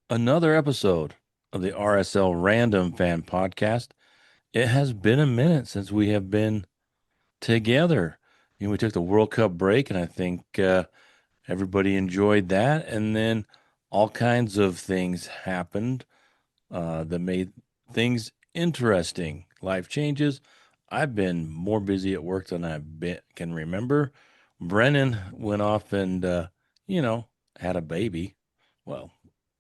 Another episode of the RSL Random Fan Podcast. It has been a minute since we have been together. We took the World Cup break, and I think everybody enjoyed that. And then all kinds of things happened that made things interesting. Life changes. I've been more busy at work than can remember. Brennan went off and, had a baby. Well,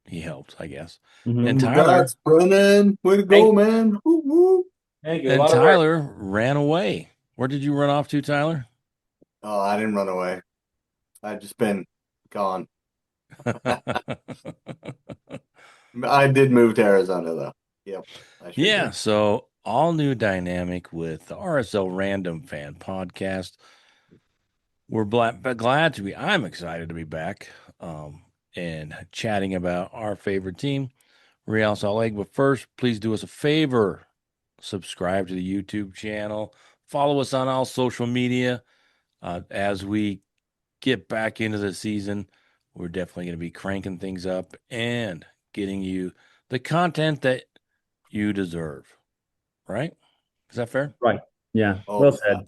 he helped, I guess. And Tyler, Congrats, Brennan. Way to go, Thank, man. Woo, woo. thank you. A and lot of work. Tyler ran away. Where did you run off to, Tyler? Oh, I didn't run away. I've just been gone. I did move to Arizona, though. Yep, I sure Yeah, did. so all new dynamic with the RSL Random Fan Podcast. We're glad to be. I'm excited to be back and chatting about our favorite team, Real Salt Lake. But first, please do us a favor: subscribe to the YouTube channel, follow us on all social media. As we get back into the season, we're definitely going to be cranking things up and getting you the content that you deserve. Right? Is that fair? Right. Yeah. Oh, Well yeah. said. Well,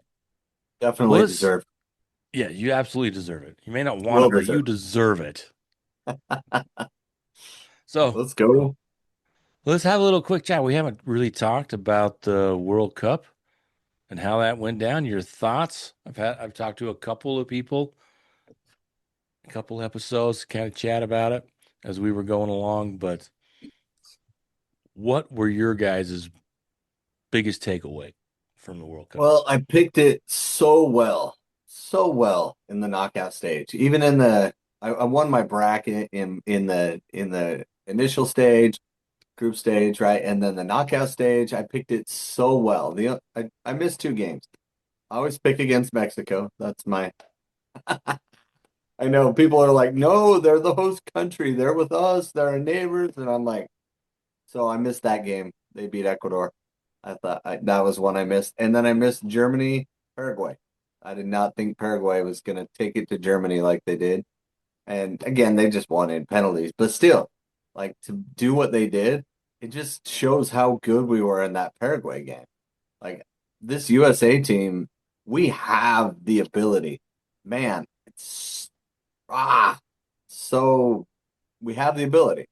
Definitely let's. deserved. Yeah, you absolutely deserve it. You may not want Well it, but you deserved. deserve it. So Let's go. let's have a little quick chat. We haven't really talked about the World Cup and how that went down. Your thoughts? I've talked to a couple of people, a couple episodes, kind of chat about it as we were going along. But what were your guys' biggest takeaway from the World Cup? Well, I picked it so well in the knockout stage. Even in I won my bracket in the initial stage, group stage, right? And then the knockout stage, I picked it so well. I missed two games. I always pick against Mexico. That's my I know people are like, no, they're the host country. They're with us. They're our neighbors. And I'm like, so I missed that game. They beat Ecuador. That was one I missed. And then I missed Germany, Paraguay. I did not think Paraguay was going to take it to Germany like they did. And again, they just won in penalties. But still, like to do what they did, it just shows how good we were in that Paraguay game. Like this USA team, we have the ability. Man, it's ah, so we have the ability.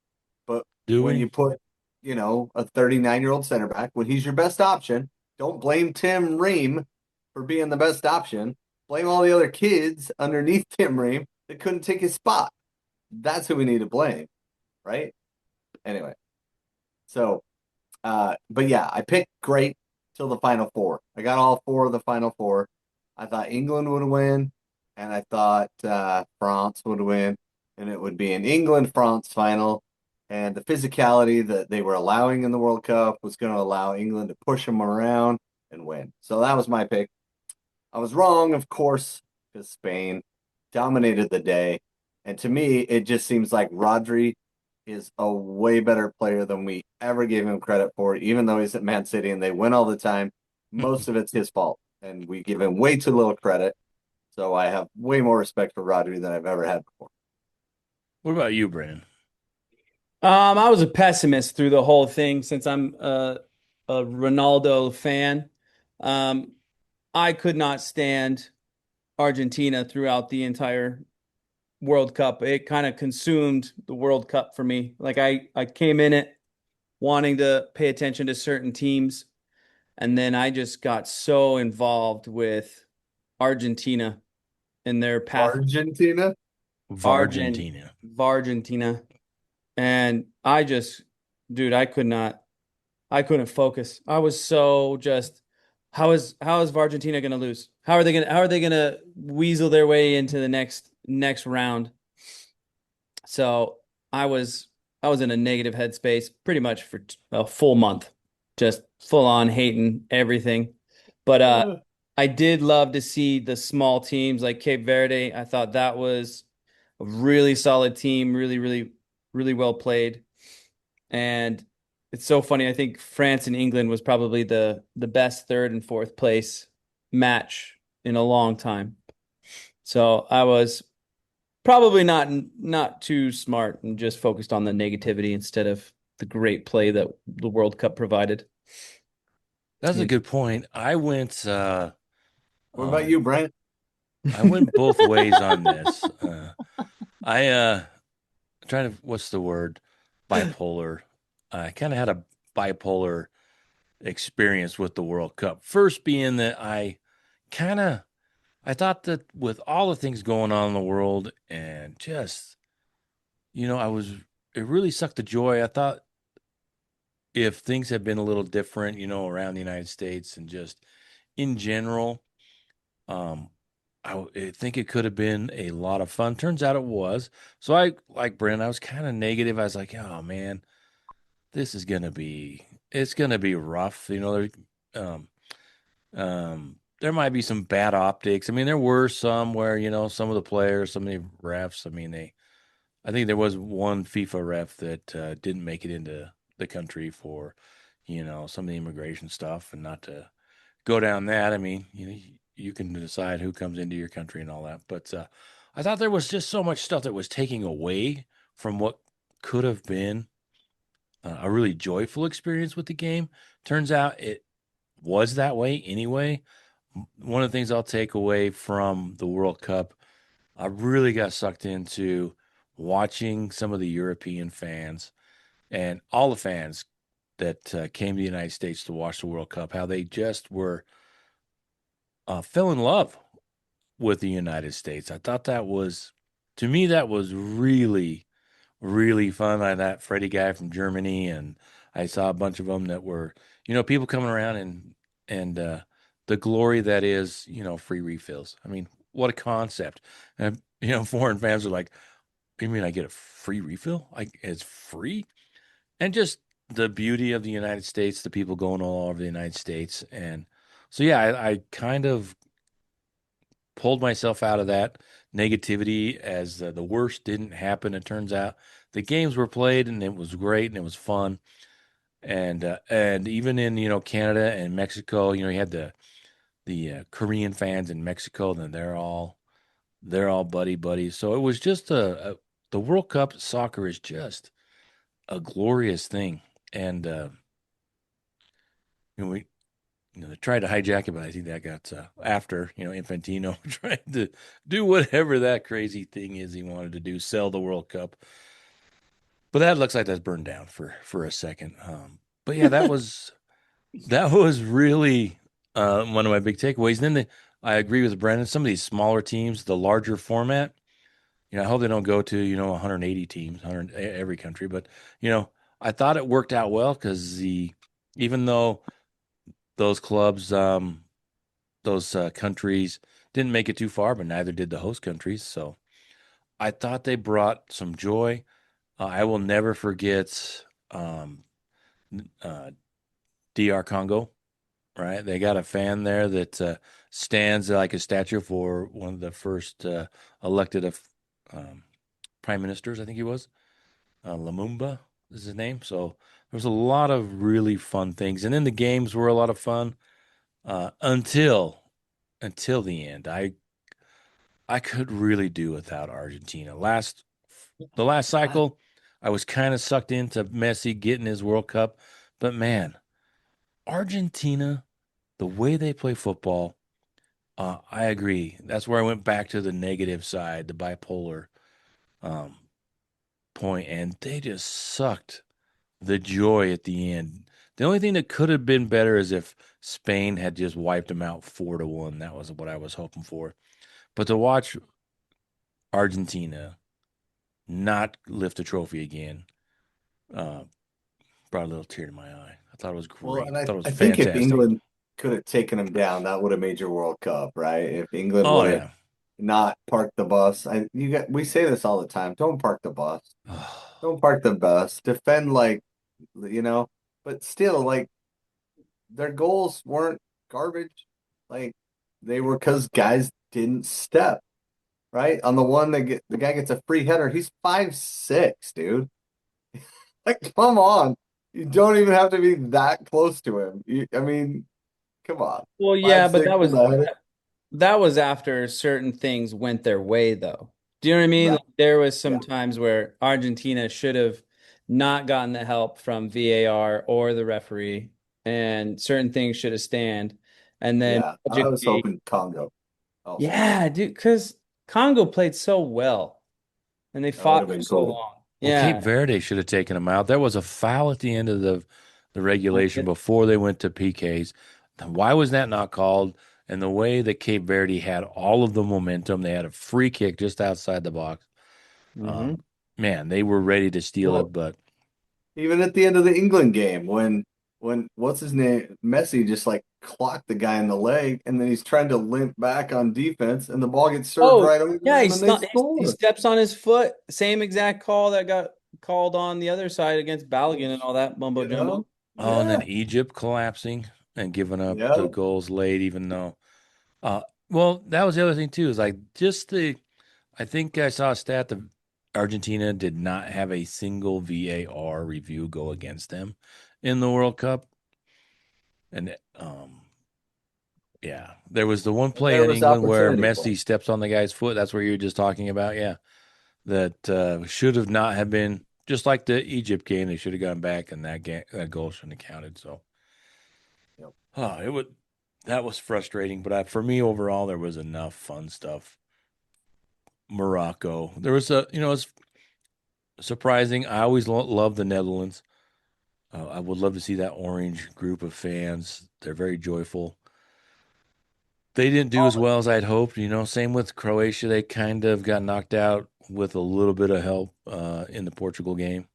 But Do when we? you put, a 39-year-old center back, when he's your best option, don't blame Tim Ream for being the best option. Blame all the other kids underneath Tim Ream that couldn't take his spot. That's who we need to blame, right? Anyway, so but yeah, I picked great till the final four. I got all four of the final four. I thought England would win, and I thought France would win, and it would be an England-France final. And the physicality that they were allowing in the World Cup was going to allow England to push them around and win. So that was my pick. I was wrong, of course, because Spain dominated the day. And to me, it just seems like Rodri is a way better player than we ever gave him credit for, even though he's at Man City and they win all the time. Most of it's his fault, and we give him way too little credit. So I have way more respect for Rodri than I've ever had before. What about you, Brandon? I was a pessimist through the whole thing since I'm a Ronaldo fan. Um, I could not stand Argentina throughout the entire World Cup. It kind of consumed the World Cup for me. Like I came in it wanting to pay attention to certain teams, and then I just got so involved with Argentina and their path. Argentina? Argent Vargentina. Vargentina. And I just, dude, I couldn't focus. I was so just, how is Argentina gonna lose? How are they gonna weasel their way into the next round? So I was in a negative headspace pretty much for a full month, just full on hating everything. But I did love to see the small teams like Cape Verde. I thought that was a really solid team, really, really, really well played. And it's so funny. I think France and England was probably the best third and fourth place match in a long time. So I was probably not too smart and just focused on the negativity instead of the great play that the World Cup provided. That's a Yeah. good point. What about you, Um, Brent? I went both ways on this. I trying to what's the word? Bipolar. I kind of had a bipolar experience with the World Cup. First being that kind of I thought that with all the things going on in the world and just I was it really sucked the joy. I thought if things had been a little different, around the United States and just in general, um, I think it could have been a lot of fun. Turns out it was. So like Brent, I was kind of negative. I was like, oh man, this is it's gonna be rough. Um, there might be some bad optics. I mean, there were some where, some of the players, some of the refs, I mean, I think there was one FIFA ref that didn't make it into the country for, some of the immigration stuff, and not to go down that. I mean, you can decide who comes into your country and all that. But I thought there was just so much stuff that was taking away from what could have been a really joyful experience with the game. Turns out it was that way anyway. One of the things I'll take away from the World Cup, I really got sucked into watching some of the European fans and all the fans that came to the United States to watch the World Cup, how they just fell in love with the United States. I thought to me, that was really, really fun. I that Freddie guy from Germany, and I saw a bunch of them that were, people coming around and the glory that is, free refills. I mean, what a concept! And foreign fans are like, "You mean I get a free refill? Like it's free?" And just the beauty of the United States, the people going all over the United States, and so yeah, I kind of pulled myself out of that negativity as the worst didn't happen. It turns out the games were played and it was great and it was fun. And even in Canada and Mexico, you had the Korean fans in Mexico, and they're all buddy buddies. So it was just the World Cup soccer is just a glorious thing. And we they tried to hijack it, but I think that got after Infantino trying to do whatever that crazy thing is he wanted to do, sell the World Cup. But that looks like that's burned down for a second. But yeah, that was really one of my big takeaways. And then I agree with Brennan. Some of these smaller teams, the larger format, I hope they don't go to 180 teams, 100 every country. But you know, I thought it worked out well because the even though those clubs, those countries didn't make it too far, but neither did the host countries. So I thought they brought some joy. I will never forget uh, DR Congo. Right, they got a fan there that stands like a statue for one of the first elected prime ministers. I think he was Lumumba is his name. So there was a lot of really fun things, and then the games were a lot of fun until the end. I could really do without Argentina. The last cycle, I was kind of sucked into Messi getting his World Cup, but man, Argentina, the way they play football, I agree. That's where I went back to the negative side, the bipolar um, point, and they just sucked the joy at the end. The only thing that could have been better is if Spain had just wiped them out 4-1. That was what I was hoping for. But to watch Argentina not lift a trophy again uh, brought a little tear to my eye. I thought it was Well, great. and I thought it was I think if fantastic. England could have taken him down, that would have made your World Cup, right? If England Oh would have yeah. not parked the bus, we say this all the time. Don't park the bus. Don't park the bus. Defend like you know, but still, like their goals weren't garbage. Like they were because guys didn't step right on the one that the guy gets a free header. He's 5'6", dude. Like, come on. You don't even have to be that close to him. I mean, come on. Well, yeah, Five, but six that and was a header. that was after certain things went their way, though. Do you know what I mean? Right. Like, there was Yeah. some times where Argentina should have not gotten the help from VAR or the referee, and certain things should have stand. And then Yeah. I was magically, hoping Congo also. yeah, dude, because Congo played so well and they That would fought have for been so cool. long. Well, Cape Yeah. Verde should have taken him out. There was a foul at the end of the regulation Okay. before they went to PKs. Why was that not called? And the way that Cape Verde had all of the momentum, they had a free kick just outside the box. Hmm. Um, man, they were ready to steal Well, it, but even at the end of the England game, when what's his name, Messi just like clocked the guy in the leg, and then he's trying to limp back on defense, and the ball gets served Oh, right over yeah, him, and they he score. steps on his foot. Same exact call that got called on the other side against Balogun and all that mumbo You know? jumbo. oh, and then Yeah. Egypt collapsing and giving up the Yeah. goals late, even though uh well, that was the other thing too, is like just I think I saw a stat that Argentina did not have a single VAR review go against them in the World Cup. And yeah, there was the one And play there in was England where opportunity for Messi steps on the guy's foot. That's what you were just talking about. Yeah, that should have not have been just like the Egypt game. They should have gone back, and that goal shouldn't have counted. So, him. oh, it would that was frustrating. But for me overall, there was enough fun stuff. Morocco, there was it's surprising. I always love the Netherlands. I would love to see that orange group of fans. They're very joyful. They didn't do as well as I'd hoped. Same with Croatia. They kind of got knocked out with a little bit of help in the Portugal game.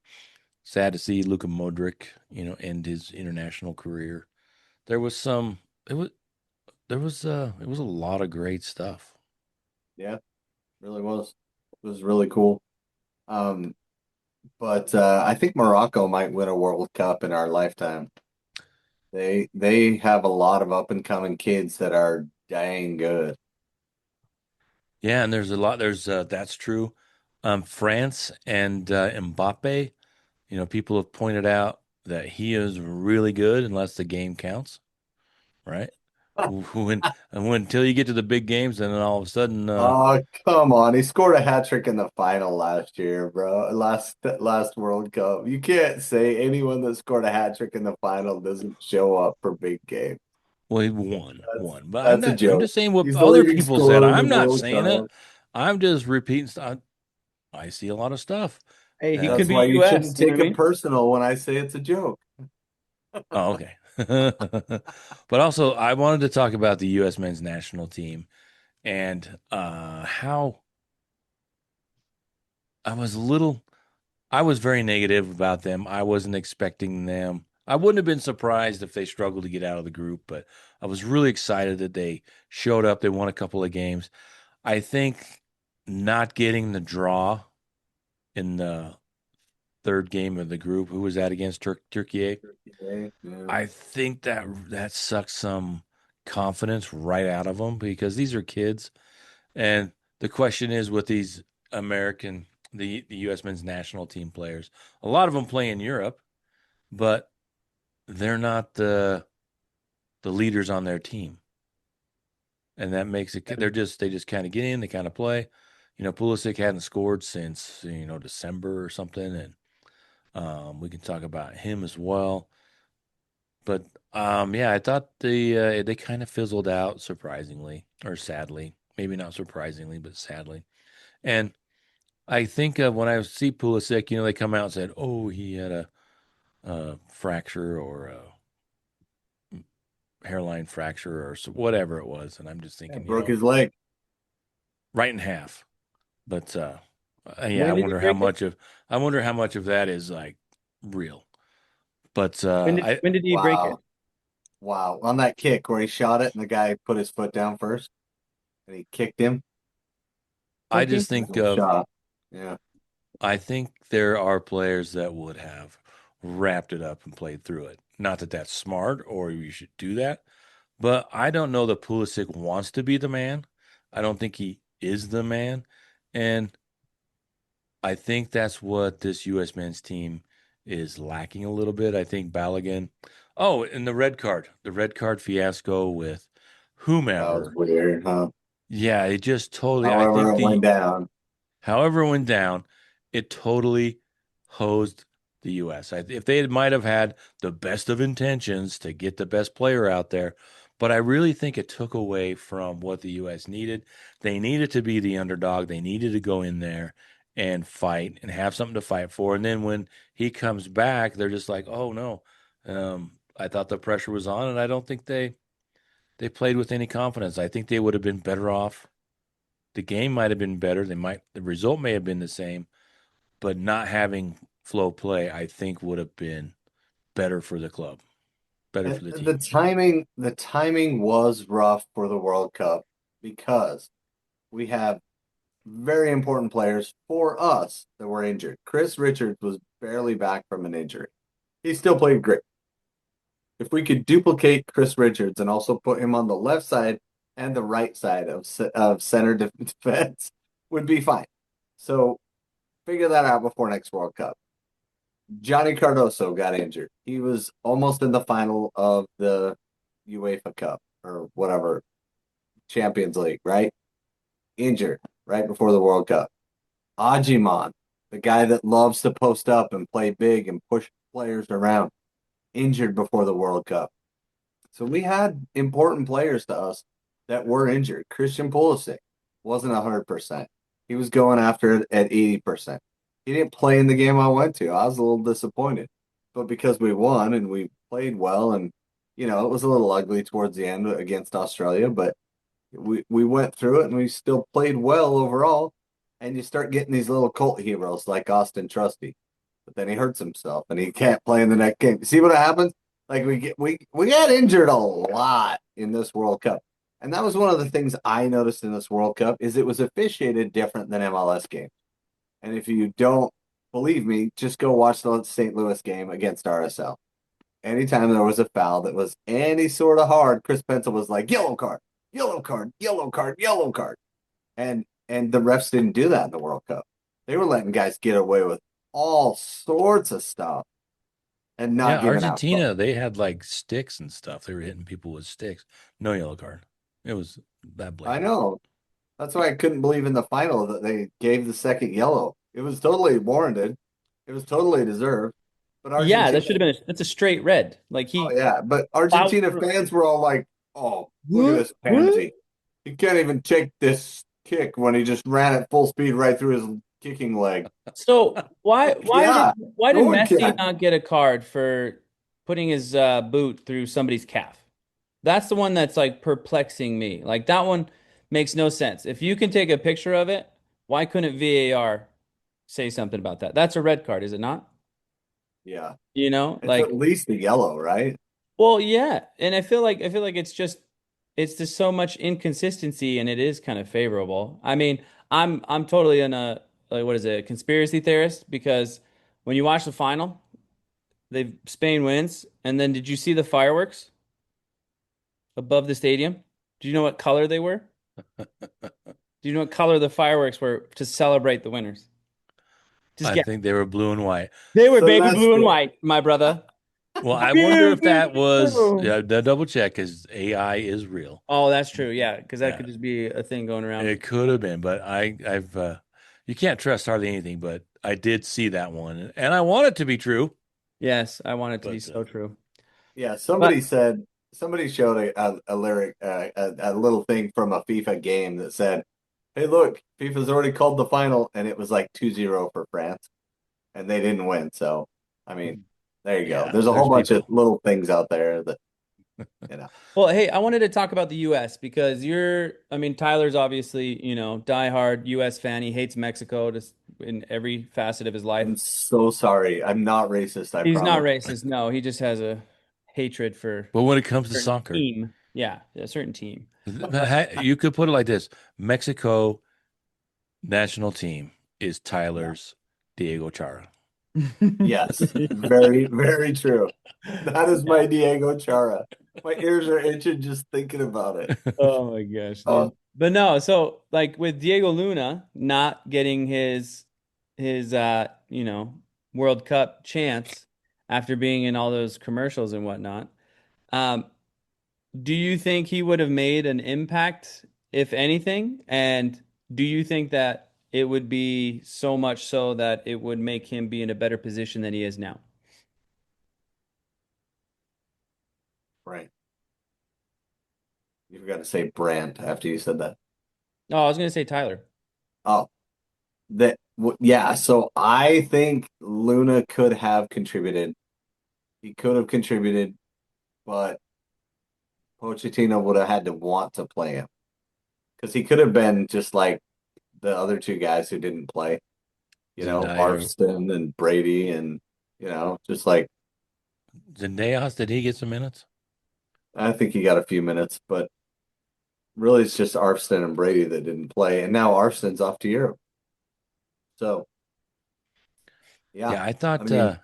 Sad to see Luka Modric, end his international career. There was some. It was it was a lot of great stuff. Yeah, really was. It was really cool. Um, but I think Morocco might win a World Cup in our lifetime. They have a lot of up and coming kids that are dang good. Yeah, and there's a lot. There's that's true. France and Mbappe. People have pointed out that he is really good unless the game counts, right? When until you get to the big games, and then all of a sudden, Oh, come on. He scored a hat trick in the final last year, bro. Last World Cup. You can't say anyone that scored a hat trick in the final doesn't show up for big games. well, he won, That's won. But I'm that's a not. I'm joke. just saying what He's the other leading people said. scorer in the I'm not World saying it. Cup. I'm just repeating stuff. I see a lot of stuff. Hey, he could And That's why be you US, shouldn't you know take what I it mean? personal when I say it's a joke. oh, okay. But also, I wanted to talk about the U.S. men's national team and how I was a little. I was very negative about them. I wasn't expecting them. I wouldn't have been surprised if they struggled to get out of the group, but I was really excited that they showed up. They won a couple of games. I think not getting the draw in the third game of the group, who was that against Turkey? Yeah. I think that sucks some confidence right out of them because these are kids. And the question is with these American, the U.S. men's national team players, a lot of them play in Europe, but they're not the leaders on their team, and that makes it. They just kind of get in, they kind of play. Pulisic hadn't scored since December or something, and we can talk about him as well. But yeah, I thought they kind of fizzled out surprisingly or sadly, maybe not surprisingly, but sadly. And I think when I see Pulisic, they come out and said, "Oh, he had a fracture or a hairline fracture or whatever it was," and I'm just Yeah, thinking, broke his leg. right in half. But yeah, When did he break it? I wonder how much of that is like real. But When did he break it? Wow. Wow. On that kick where he shot it and the guy put his foot down first and he kicked him. I What game just was think that? Shot. Yeah. I think there are players that would have wrapped it up and played through it. Not that that's smart or you should do that, but I don't know that Pulisic wants to be the man. I don't think he is the man, and I think that's what this U.S. men's team is lacking a little bit. I think Balogun. Oh, and the red card fiasco with That was whomever. weird, huh? Yeah, it just totally. I However think it went the down. however it went down, it totally hosed the U.S. If they might have had the best of intentions to get the best player out there, but I really think it took away from what the U.S. needed. They needed to be the underdog. They needed to go in there and fight and have something to fight for. And then when he comes back, they're just like, oh no, I thought the pressure was on, and I don't think they played with any confidence. I think they would have been better off. The game might have been better. The result may have been the same, but not having flow play, I think would have been better for the club, better for the team. The timing was rough for the World Cup because we have very important players for us that were injured. Chris Richards was barely back from an injury. He still played great. If we could duplicate Chris Richards and also put him on the left side and the right side of center defense, would be fine. So figure that out before next World Cup. Johnny Cardoso got injured. He was almost in the final of the UEFA Cup or whatever, Champions League, right? Injured right before the World Cup. Ajimon, the guy that loves to post up and play big and push players around, injured before the World Cup. So we had important players to us that were injured. Christian Pulisic wasn't 100%. He was going after it at 80%. He didn't play in the game I went to. I was a little disappointed. But because we won and we played well and it was a little ugly towards the end against Australia, but we went through it and we still played well overall. And you start getting these little cult heroes like Austin Trusty. But then he hurts himself and he can't play in the next game. See what happens? Like we got injured a lot in this World Cup. And that was one of the things I noticed in this World Cup is it was officiated different than MLS games. And if you don't believe me, just go watch the St. Louis game against RSL. Anytime there was a foul that was any sort of hard, Chris Pencil was like, yellow card, yellow card, yellow card, yellow card. And the refs didn't do that in the World Cup. They were letting guys get away with all sorts of stuff and Yeah, not giving out calls. Argentina, they had like sticks and stuff. They were hitting people with sticks. No yellow card. It was that I blatant. know. That's why I couldn't believe in the final that they gave the second yellow. It was totally warranted. It was totally deserved. But Yeah, that Argentina, should have been that's a straight red. Like oh he yeah, but plowed Argentina through. fans were all like, "Oh, look at What? this What? pansy. He can't even take this kick when he just ran at full speed right through his kicking leg." So why Like, why did yeah, why no did one Messi can. not get a card for putting his boot through somebody's calf? That's the one that's like perplexing me. Like that one makes no sense. If you can take a picture of it, why couldn't VAR say something about that? That's a red card, is it not? Yeah, it's at Like, least the yellow, right? well, yeah. And I feel like it's just so much inconsistency and it is kind of favorable. I mean, I'm totally in a like what is it, a conspiracy theorist because when you watch the final, they Spain wins, and then did you see the fireworks above the stadium? Do you know what color they were? Do you know what color the fireworks were to celebrate the winners? Just I guess. think they were blue and white. They were So baby that's blue and the white, my brother. Well, I wonder Pew, if pew, that was, pew. yeah, the double check because AI is real. Oh, that's true. Yeah, because that Yeah, could just be a thing going around. it could have been, but you can't trust hardly anything, but I did see that one and I want it to be true, Yes, I want it to be but so true. Yeah, But somebody showed a lyric, a little thing from a FIFA game that said, "Hey, look, FIFA's already called the final," and it was like 2-0 for France, and they didn't win. So, I mean, there you go. yeah, There's a whole there's bunch of people. little things out there that, you know, well, hey, I wanted to talk about the US because I mean, Tyler's obviously, diehard US fan. He hates Mexico just in every facet of his life. I'm so sorry. I'm not racist, I He's not promise. racist. No, he just has a hatred for But when it comes to a certain soccer, team. Yeah, a certain team. you could put it like this: Mexico national team is Yeah. Tyler's Diego Chara. Yes, very, very true. That is Yeah. my Diego Chara. My ears are itching just thinking about it. Oh my gosh, dude. Oh, But no, so like with Diego Luna not getting his World Cup chance after being in all those commercials and whatnot, um, do you think he would have made an impact, if anything? And do you think that it would be so much so that it would make him be in a better position than he is now. Right. You forgot to say Brandt after you said that. Oh, I was going to say Tyler. Oh, yeah. So I think Luna could have contributed. He could have contributed, but Pochettino would have had to want to play him because he could have been just like the other two guys who didn't play. Zendaya, Arfston and Brady, and just like Zendejas, did he get some minutes? I think he got a few minutes, but really it's just Arfston and Brady that didn't play, and now Arfston's off to Europe. So yeah, Yeah, I I thought mean, I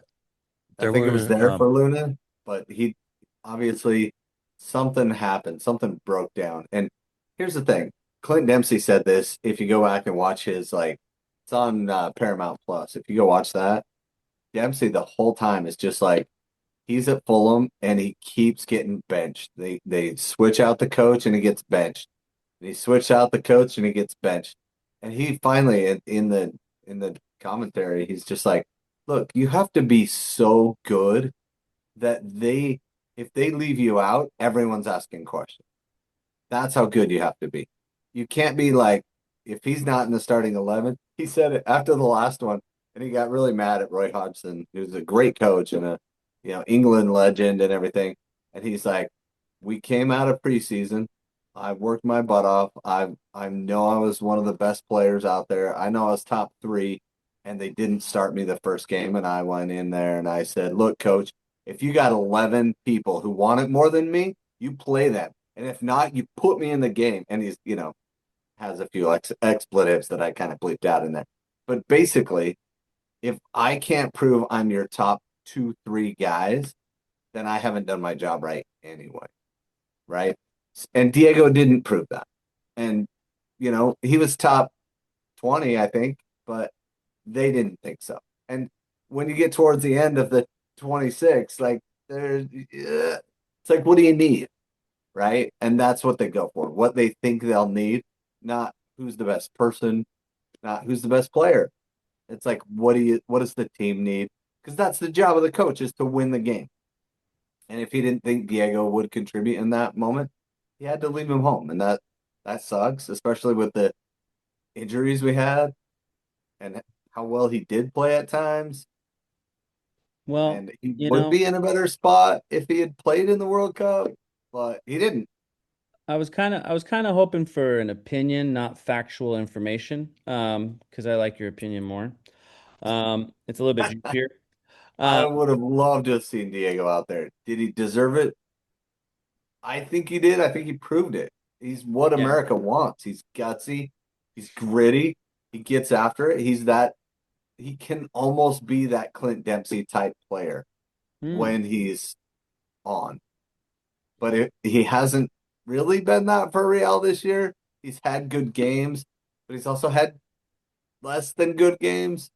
there think it was were there for Luna, but he obviously something happened, something broke down. And here's the thing: Clint Dempsey said this. If you go back and watch his it's on Paramount Plus. If you go watch that, Dempsey the whole time is just like he's at Fulham and he keeps getting benched. They switch out the coach and he gets benched. And he switched out the coach and he gets benched. And he finally in the commentary, he's just like, look, you have to be so good that if they leave you out, everyone's asking questions. That's how good you have to be. You can't be like, if he's not in the starting 11, he said it after the last one, and he got really mad at Roy Hodgson, who's a great coach and a England legend and everything. And he's like, we came out of preseason. I worked my butt off. I know I was one of the best players out there. I know I was top three, and they didn't start me the first game. And I went in there and I said, look, coach, if you got 11 people who want it more than me, you play them. And if not, you put me in the game. And he's, has a few expletives that I kind of bleeped out in there. But basically, if I can't prove I'm your top two, three guys, then I haven't done my job right anyway. Right. And Diego didn't prove that. And, he was top 20, I think, but they didn't think so. And when you get towards the end of the 26, like, it's like, what do you need? Right? And that's what they go for. What they think they'll need, not who's the best person, not who's the best player. It's like what does the team need? Because that's the job of the coach is to win the game. And if he didn't think Diego would contribute in that moment, he had to leave him home. And that sucks, especially with the injuries we had and how well he did play at times. Well, And he you would know, be in a better spot if he had played in the World Cup, but he didn't. I was kind of hoping for an opinion, not factual information, because I like your opinion more. It's a little bit juicier. I Um, would have loved to have seen Diego out there. Did he deserve it? I think he did. I think he proved it. He's what yeah. America wants. He's gutsy. He's gritty. He gets after it. He can almost be that Clint Dempsey type player Hmm. when he's on. But he hasn't really been that for Real this year. He's had good games, but he's also had less than good games.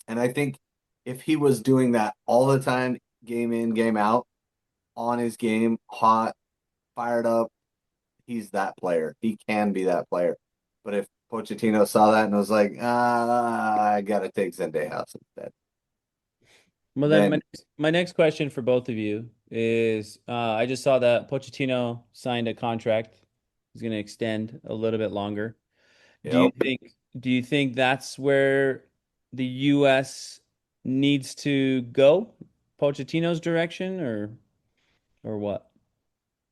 And I think if he was doing that all the time, game in, game out, on his game, hot, fired up, he's that player. He can be that player. But if Pochettino saw that and was like, I gotta take Zendejas instead, Well, then my then my next question for both of you is, I just saw that Pochettino signed a contract. He's going to extend a little bit longer. Do you yep. think do you think that's where the U.S. needs to go? Pochettino's direction or what?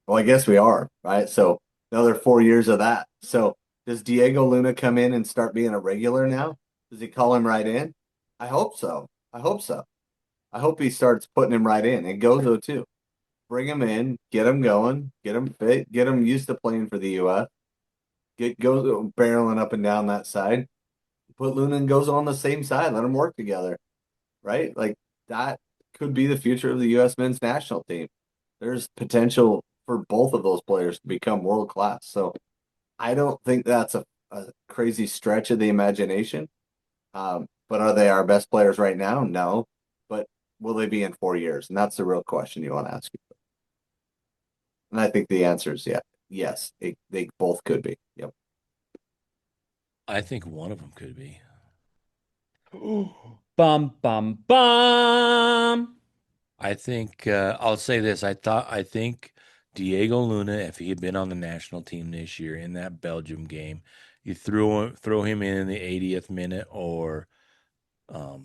Well, I guess we are, right? So another 4 years of that. So does Diego Luna come in and start being a regular now? Does he call him right in? I hope so. I hope so. I hope he starts putting him right in. And Gozo too. Bring him in, get him going, get him fit, get him used to playing for the US. Get Gozo barreling up and down that side. Put Luna and Gozo on the same side. Let them work together, right? Like that could be the future of the U.S. men's national team. There's potential for both of those players to become world class. So I don't think that's a crazy stretch of the imagination. But are they our best players right now? No. But will they be in 4 years? And that's the real question you want to ask. And I think the answer is yeah. Yes, they both could be. Yep. I think one of them could be. Bum bum bum. I think I'll say this. I think Diego Luna, if he had been on the national team this year in that Belgium game, you throw him in the 80th minute or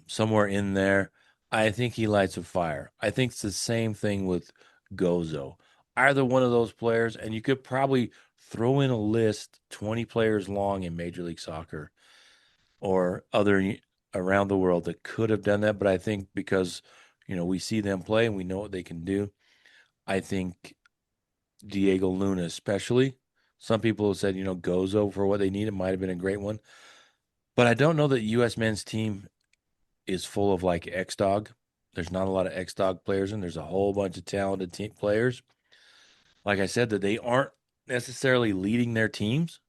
somewhere in there. I think he lights a fire. I think it's the same thing with Gozo. Either one of those players, and you could probably throw in a list 20 players long in Major League Soccer or other around the world that could have done that. But I think because we see them play and we know what they can do. I think Diego Luna, especially. Some people have said Gozo for what they need. It might have been a great one, but I don't know that U.S. men's team is full of like X Dog. There's not a lot of X Dog players, and there's a whole bunch of talented team players. Like I said, that they aren't necessarily leading their teams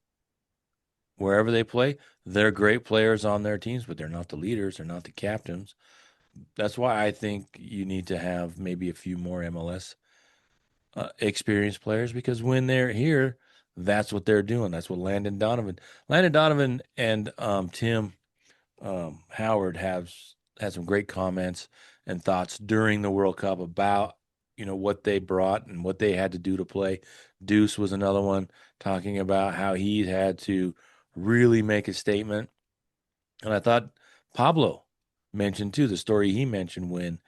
wherever they play. They're great players on their teams, but they're not the leaders. They're not the captains. That's why I think you need to have maybe a few more MLS experienced players because when they're here, that's what they're doing. That's what Landon Donovan and Tim Howard has had some great comments and thoughts during the World Cup about what they brought and what they had to do to play. Deuce was another one talking about how he had to really make a statement, and I thought Pablo mentioned too the story he mentioned when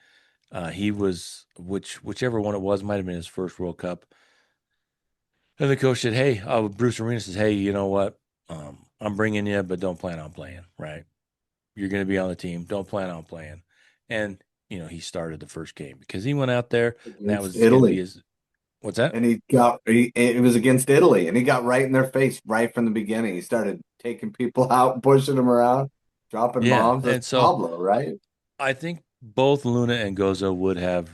he was whichever one it was might have been his first World Cup. And the coach said, "Hey, Bruce Arena says, hey, you know what? I'm bringing you, but don't plan on playing, right? You're going to be on the team. Don't plan on playing." And he started the first game because he went out there, and that against was going to be Italy. his. What's that? And it was against Italy, and he got right in their face right from the beginning. He started taking people out, pushing them around, dropping Yeah, bombs. That's and so Pablo, right? I think both Luna and Gozo would have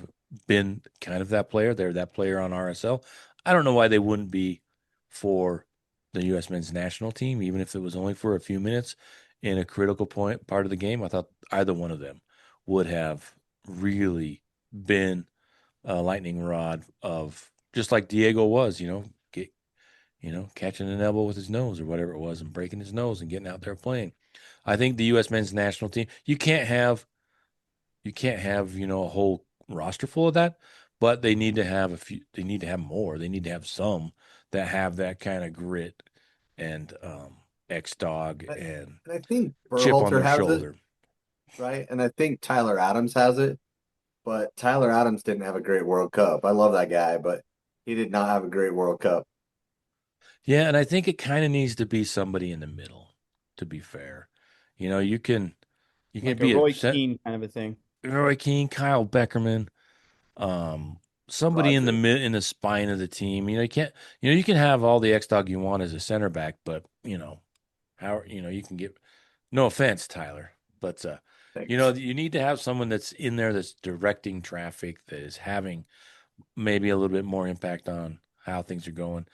been kind of that player. They're that player on RSL. I don't know why they wouldn't be for the U.S. men's national team, even if it was only for a few minutes in a critical point part of the game. I thought either one of them would have really been a lightning rod of just like Diego was, catching an elbow with his nose or whatever it was and breaking his nose and getting out there playing. I think the U.S. men's national team, you can't have a whole roster full of that, but they need to have a few. They need to have more. They need to have some that have that kind of grit and X dog And and I think chip on Berhalter their has it, shoulder. right? And I think Tyler Adams has it, but Tyler Adams didn't have a great World Cup. I love that guy, but he did not have a great World Cup. Yeah, and I think it kind of needs to be somebody in the middle. To be fair, you can Like a be a Roy Keane kind of a thing. Roy Keane, Kyle Beckerman, um, somebody in the Rodri. in the spine of the team. You can't. You can have all the X dog you want as a center back, but how you can get. No offense, Tyler, but Thanks. you need to have someone that's in there that's directing traffic, that is having maybe a little bit more impact on how things are going.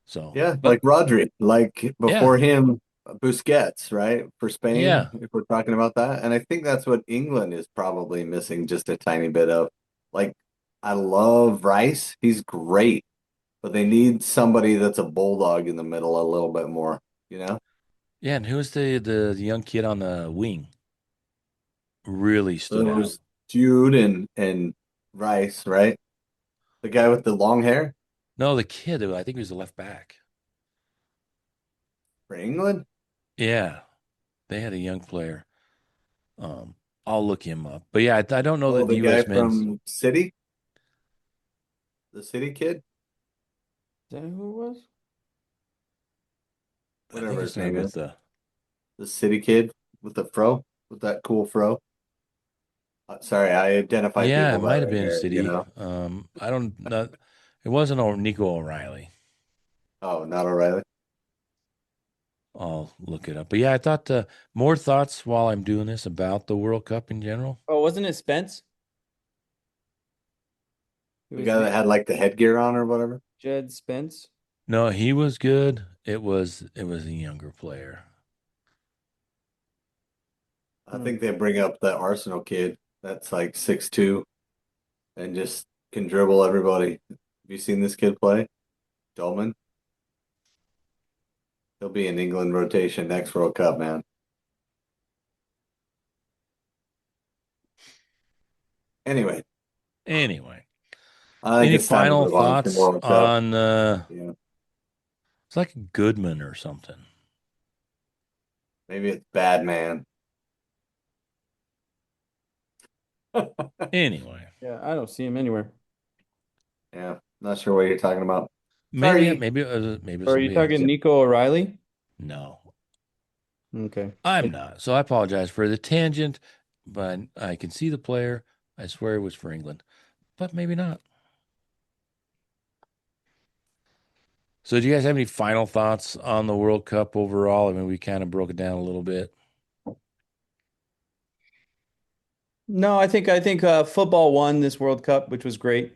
So, Yeah, but like Rodri, like yeah, before him, Busquets, right? For Spain, yeah, if we're talking about that. And I think that's what England is probably missing just a tiny bit of. Like, I love Rice. He's great, but they need somebody that's a bulldog in the middle a little bit more, you know? yeah. And who's the young kid on the wing? Really stood out. Those Jude and Rice, right? The guy with the long hair No, the kid. I think he was the left back. for England. Yeah, they had a young player. Um, I'll look him up. But yeah, I don't know Oh, that the the guy U.S. men's. from City, the City kid, Is that who it was? I think whatever he his started name with is, the City kid with the fro, with that cool fro. Sorry, I identify Yeah, it people by might have their been hair, you City. know? I don't know. It wasn't Nico O'Reilly. Oh, not O'Reilly. I'll look it up. But yeah, I thought more thoughts while I'm doing this about the World Cup in general. Oh, wasn't it Spence? It The was guy that had like the headgear on or whatever. Jed Spence. No, he was good. It was a younger player. I Hmm. think they bring up that Arsenal kid that's like 6'2" and just can dribble everybody. Have you seen this kid play? Dolman? He'll be in England rotation next World Cup, man. Anyway, Anyway, I think any it's time to final move on from thoughts World Cup. on Yeah, it's like Goodman or something. maybe it's bad, man. Anyway, Yeah, I don't see him anywhere. Yeah, not sure what you're talking about. maybe Sorry. maybe Or are you somebody talking else. Nico O'Reilly? No, Okay. I'm not. So I apologize for the tangent, but I can see the player. I swear it was for England, but maybe not. So, do you guys have any final thoughts on the World Cup overall? I mean, we kind of broke it down a little bit. No, I think football won this World Cup, which was great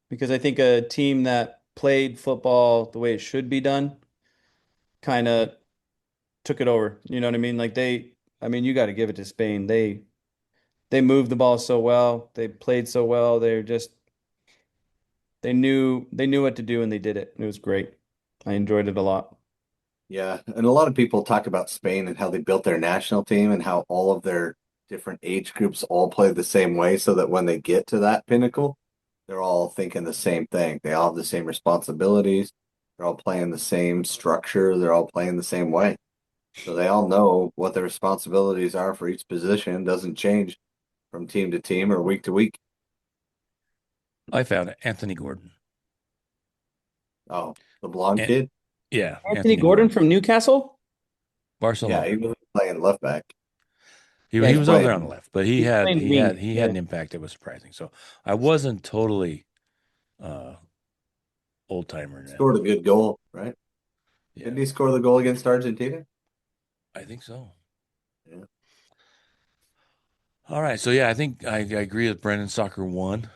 because I think a team that played football the way it should be done kind of took it over. You know what I mean? I mean, you got to give it to Spain. They moved the ball so well. They played so well. They knew what to do and they did it. It was great. I enjoyed it a lot. Yeah, and a lot of people talk about Spain and how they built their national team and how all of their different age groups all play the same way so that when they get to that pinnacle, they're all thinking the same thing. They all have the same responsibilities. They're all playing the same structure. They're all playing the same way. So they all know what their responsibilities are for each position. Doesn't change from team to team or week to week. I found it. Anthony Gordon. Oh, the blonde And kid? yeah, Anthony Anthony Gordon Gordon, from Newcastle? Yeah, Barcelona. he was playing left back. Yeah, He He's was over there on the playing. left, but he's playing wing. he had Yeah. an impact that was surprising. So I wasn't totally uh old timer in that. Scored a good goal, right? Yeah, Didn't he score the goal against Argentina? I think so. Yeah. All right, so yeah, I think I agree with Brennan. Soccer won,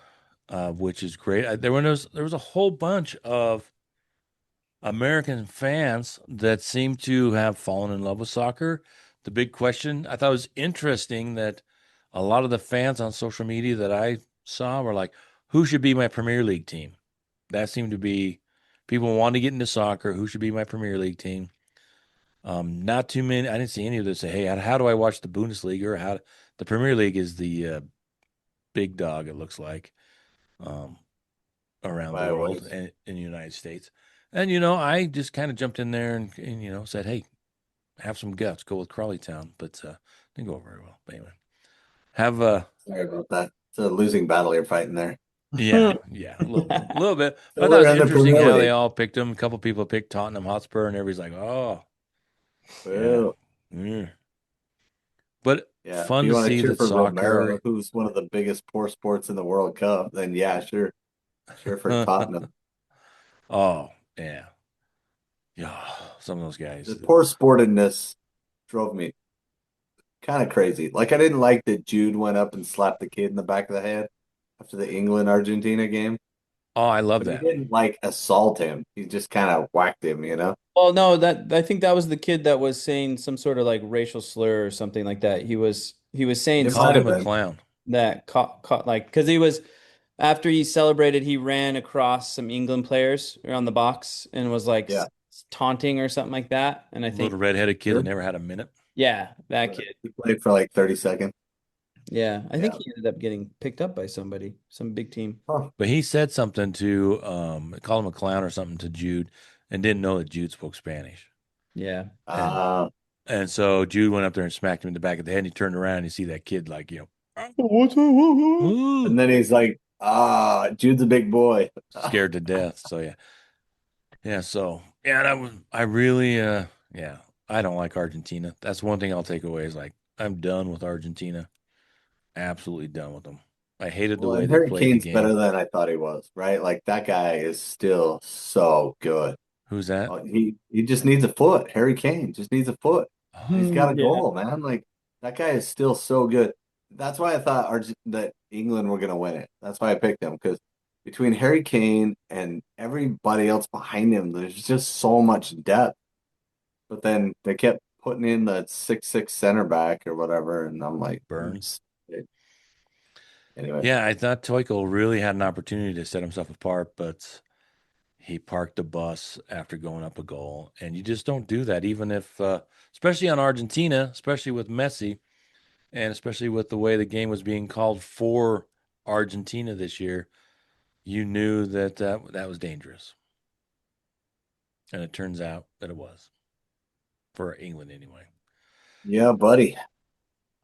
which is great. There was a whole bunch of American fans that seem to have fallen in love with soccer. The big question, I thought it was interesting that a lot of the fans on social media that I saw were like, who should be my Premier League team? That seemed to be people want to get into soccer. Who should be my Premier League team? Not too many. I didn't see any of this say, hey, how do I watch the Bundesliga or how the Premier League is the big dog, it looks like. Um, Around the By world ways. and in the United States. And I just kind of jumped in there and said, "Hey, have some guts, go with Crawley Town," but didn't go very well. But anyway, have Sorry about that. It's a losing battle you're fighting there. yeah, a little bit, a little bit. So But I thought it we're was in the interesting Premier how they League. all picked them. A couple people picked Tottenham Hotspur, and everybody's like, "Oh, yeah." Well, Mm. But yeah. If fun you to want to see cheer that for soccer. Romero, who's one of the biggest poor sports in the World Cup, then yeah, sure. Cheer for Tottenham. Oh yeah, yeah. Some of those guys. The poor sportedness drove me kind of crazy. Like I didn't like that Jude went up and slapped the kid in the back of the head after the England Argentina game, Oh, I love but he that. didn't like assault him. He just kind of whacked him, you know? Well, no, that I think that was the kid that was saying some sort of like racial slur or something like that. He was saying It might Called stuff have him a been. clown. that caught like because he was after he celebrated, he ran across some England players around the box and was like Yeah, taunting or something like that. And I Little think, redheaded kid that sure. never had a minute. yeah, that Right. kid. He played for like 30 seconds. Yeah, I think Yeah. he ended up getting picked up by somebody, some big team. Huh. But he said something to call him a clown or something to Jude and didn't know that Jude spoke Spanish. Yeah. And Uh, and so Jude went up there and smacked him in the back of the head and he turned around and you see that kid like, What's up? ooh, and then he's like, Jude's a big boy. scared to death. So yeah. Yeah, so yeah, I really yeah, I don't like Argentina. That's one thing I'll take away is like I'm done with Argentina. Absolutely done with them. I hated the Well, way and they Harry played the Kane's better game. than I thought he was, right? Like that guy is still so good. Who's that? He just needs a foot. Harry Kane just needs a foot. And he's got a Yeah. goal, man. Like that guy is still so good. That's why I thought that England were going to win it. That's why I picked him because between Harry Kane and everybody else behind him, there's just so much depth. But then they kept putting in the 6'6" center back or whatever, and I'm like, Burns. anyway, Yeah, I thought Toikel really had an opportunity to set himself apart, but he parked the bus after going up a goal, and you just don't do that, even if, especially on Argentina, especially with Messi, and especially with the way the game was being called for Argentina this year. You knew that that was dangerous, and it turns out that it was for England anyway. Yeah, buddy.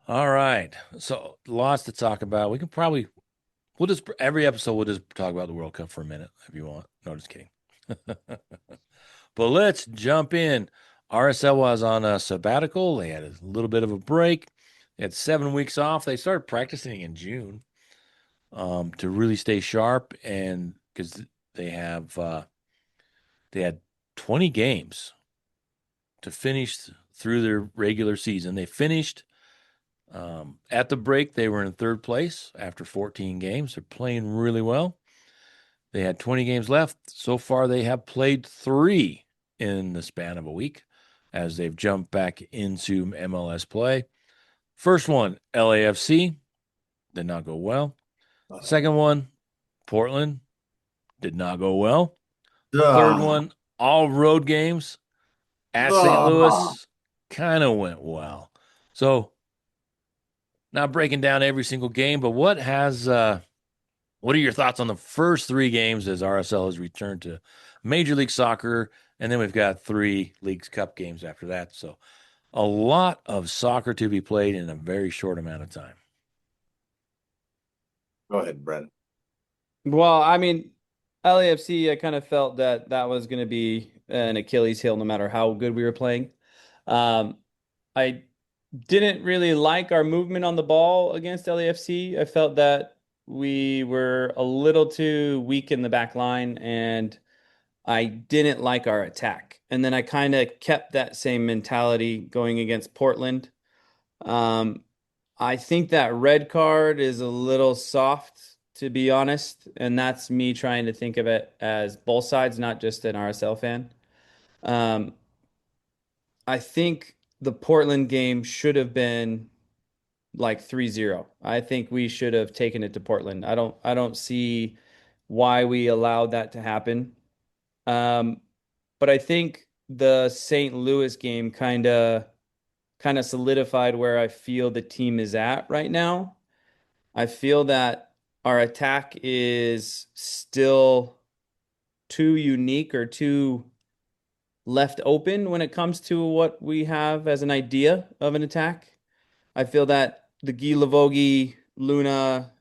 All right, so lots to talk about. We can probably we'll just every episode we'll just talk about the World Cup for a minute if you want. No, just kidding. But let's jump in. RSL was on a sabbatical. They had a little bit of a break. They had 7 weeks off. They started practicing in June to really stay sharp, and because they have they had 20 games to finish through their regular season. They finished at the break. They were in third place after 14 games. They're playing really well. They had 20 games left. So far, they have played 3 in the span of a week as they've jumped back into MLS play. First one, LAFC, did not go well. Second one, Portland, did not go well. Third Ugh. one, all road games at St. Ugh. Louis, kind of went well. So, not breaking down every single game, but what are your thoughts on the first 3 games as RSL has returned to Major League Soccer? And then we've got 3 Leagues Cup games after that. So a lot of soccer to be played in a very short amount of time. Go ahead, Brennan. Well, I mean, LAFC, I kind of felt that that was going to be an Achilles heel no matter how good we were playing. Um, I didn't really like our movement on the ball against LAFC. I felt that we were a little too weak in the back line, and I didn't like our attack. And then I kind of kept that same mentality going against Portland. Um, I think that red card is a little soft, to be honest, and that's me trying to think of it as both sides, not just an RSL fan. Um, I think the Portland game should have been like 3-0. I think we should have taken it to Portland. I don't see why we allowed that to happen. Um, but I think the St. Louis game kind of solidified where I feel the team is at right now. I feel that our attack is still too unique or too left open when it comes to what we have as an idea of an attack. I feel that the Guy Lavogi, Luna,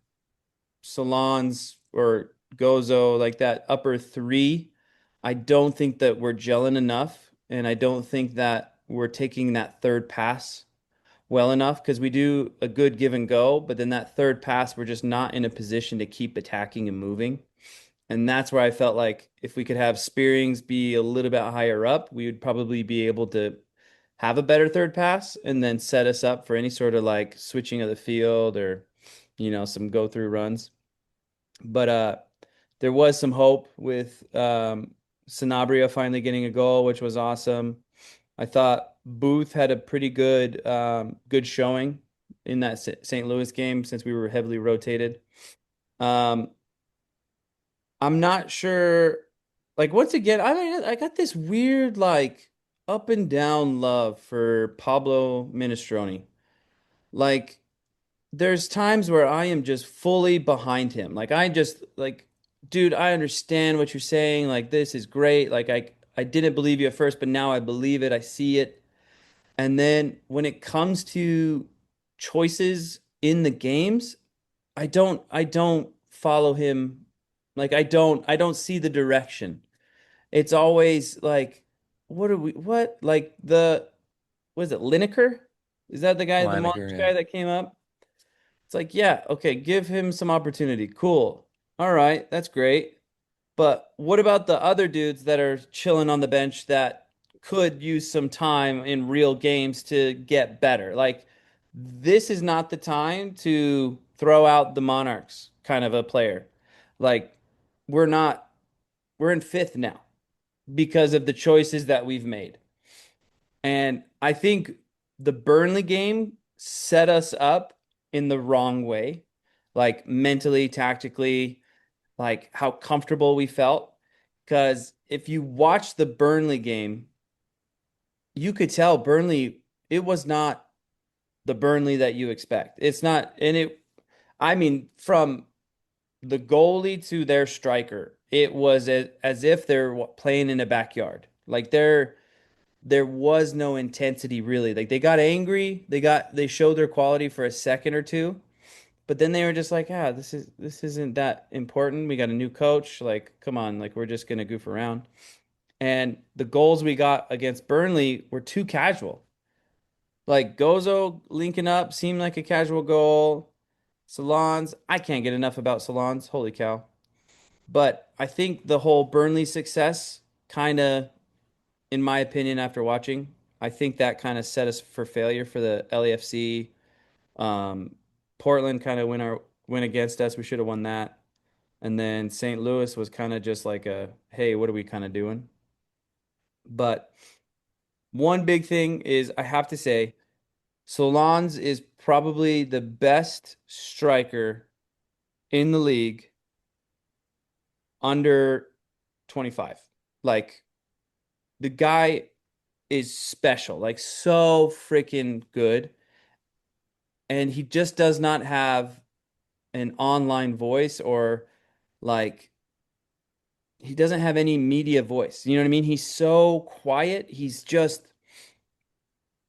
Salons, or Gozo, like that upper 3, I don't think that we're gelling enough. And I don't think that we're taking that third pass well enough because we do a good give and go, but then that third pass, we're just not in a position to keep attacking and moving. And that's where I felt like if we could have Spearings be a little bit higher up, we would probably be able to have a better third pass and then set us up for any sort of like switching of the field or, some go through runs. But there was some hope with Sanabria finally getting a goal, which was awesome. I thought Booth had a pretty good showing in that St. Louis game since we were heavily rotated. Um, I'm not sure. Like once again, I mean, I got this weird like up and down love for Pablo Minestrone. Like there's times where I am just fully behind him. Like I just like, dude, I understand what you're saying. Like this is great. Like I didn't believe you at first, but now I believe it. I see it. And then when it comes to choices in the games, I don't follow him. Like I don't see the direction. It's always like what like the was it Lineker? Is that the guy, the Lineker, monster yeah. guy that came up? It's like, yeah, okay, give him some opportunity. Cool. All right, that's great. But what about the other dudes that are chilling on the bench that could use some time in real games to get better? Like, this is not the time to throw out the Monarchs kind of a player. Like, we're not, we're in fifth now because of the choices that we've made. And I think the Burnley game set us up in the wrong way, like mentally, tactically, like how comfortable we felt. Because if you watch the Burnley game, you could tell Burnley, it was not the Burnley that you expect. It's not, and I mean, from the goalie to their striker, it was as if they're playing in a backyard. Like there was no intensity really. Like they got angry, they showed their quality for a second or two, but then they were just like, this isn't that important. We got a new coach. Like, come on, like we're just gonna goof around. And the goals we got against Burnley were too casual. Like Gozo linking up seemed like a casual goal. Salons, I can't get enough about Salons. Holy cow. But I think the whole Burnley success kind of, in my opinion, after watching, I think that kind of set us for failure for the LAFC. Um, Portland kind of went against us. We should have won that. And then St. Louis was kind of just like a, hey, what are we kind of doing? But one big thing is I have to say, Solans is probably the best striker in the league under 25. Like the guy is special, like so freaking good. And he just does not have an online voice or like he doesn't have any media voice. You know what I mean? He's so quiet. He's just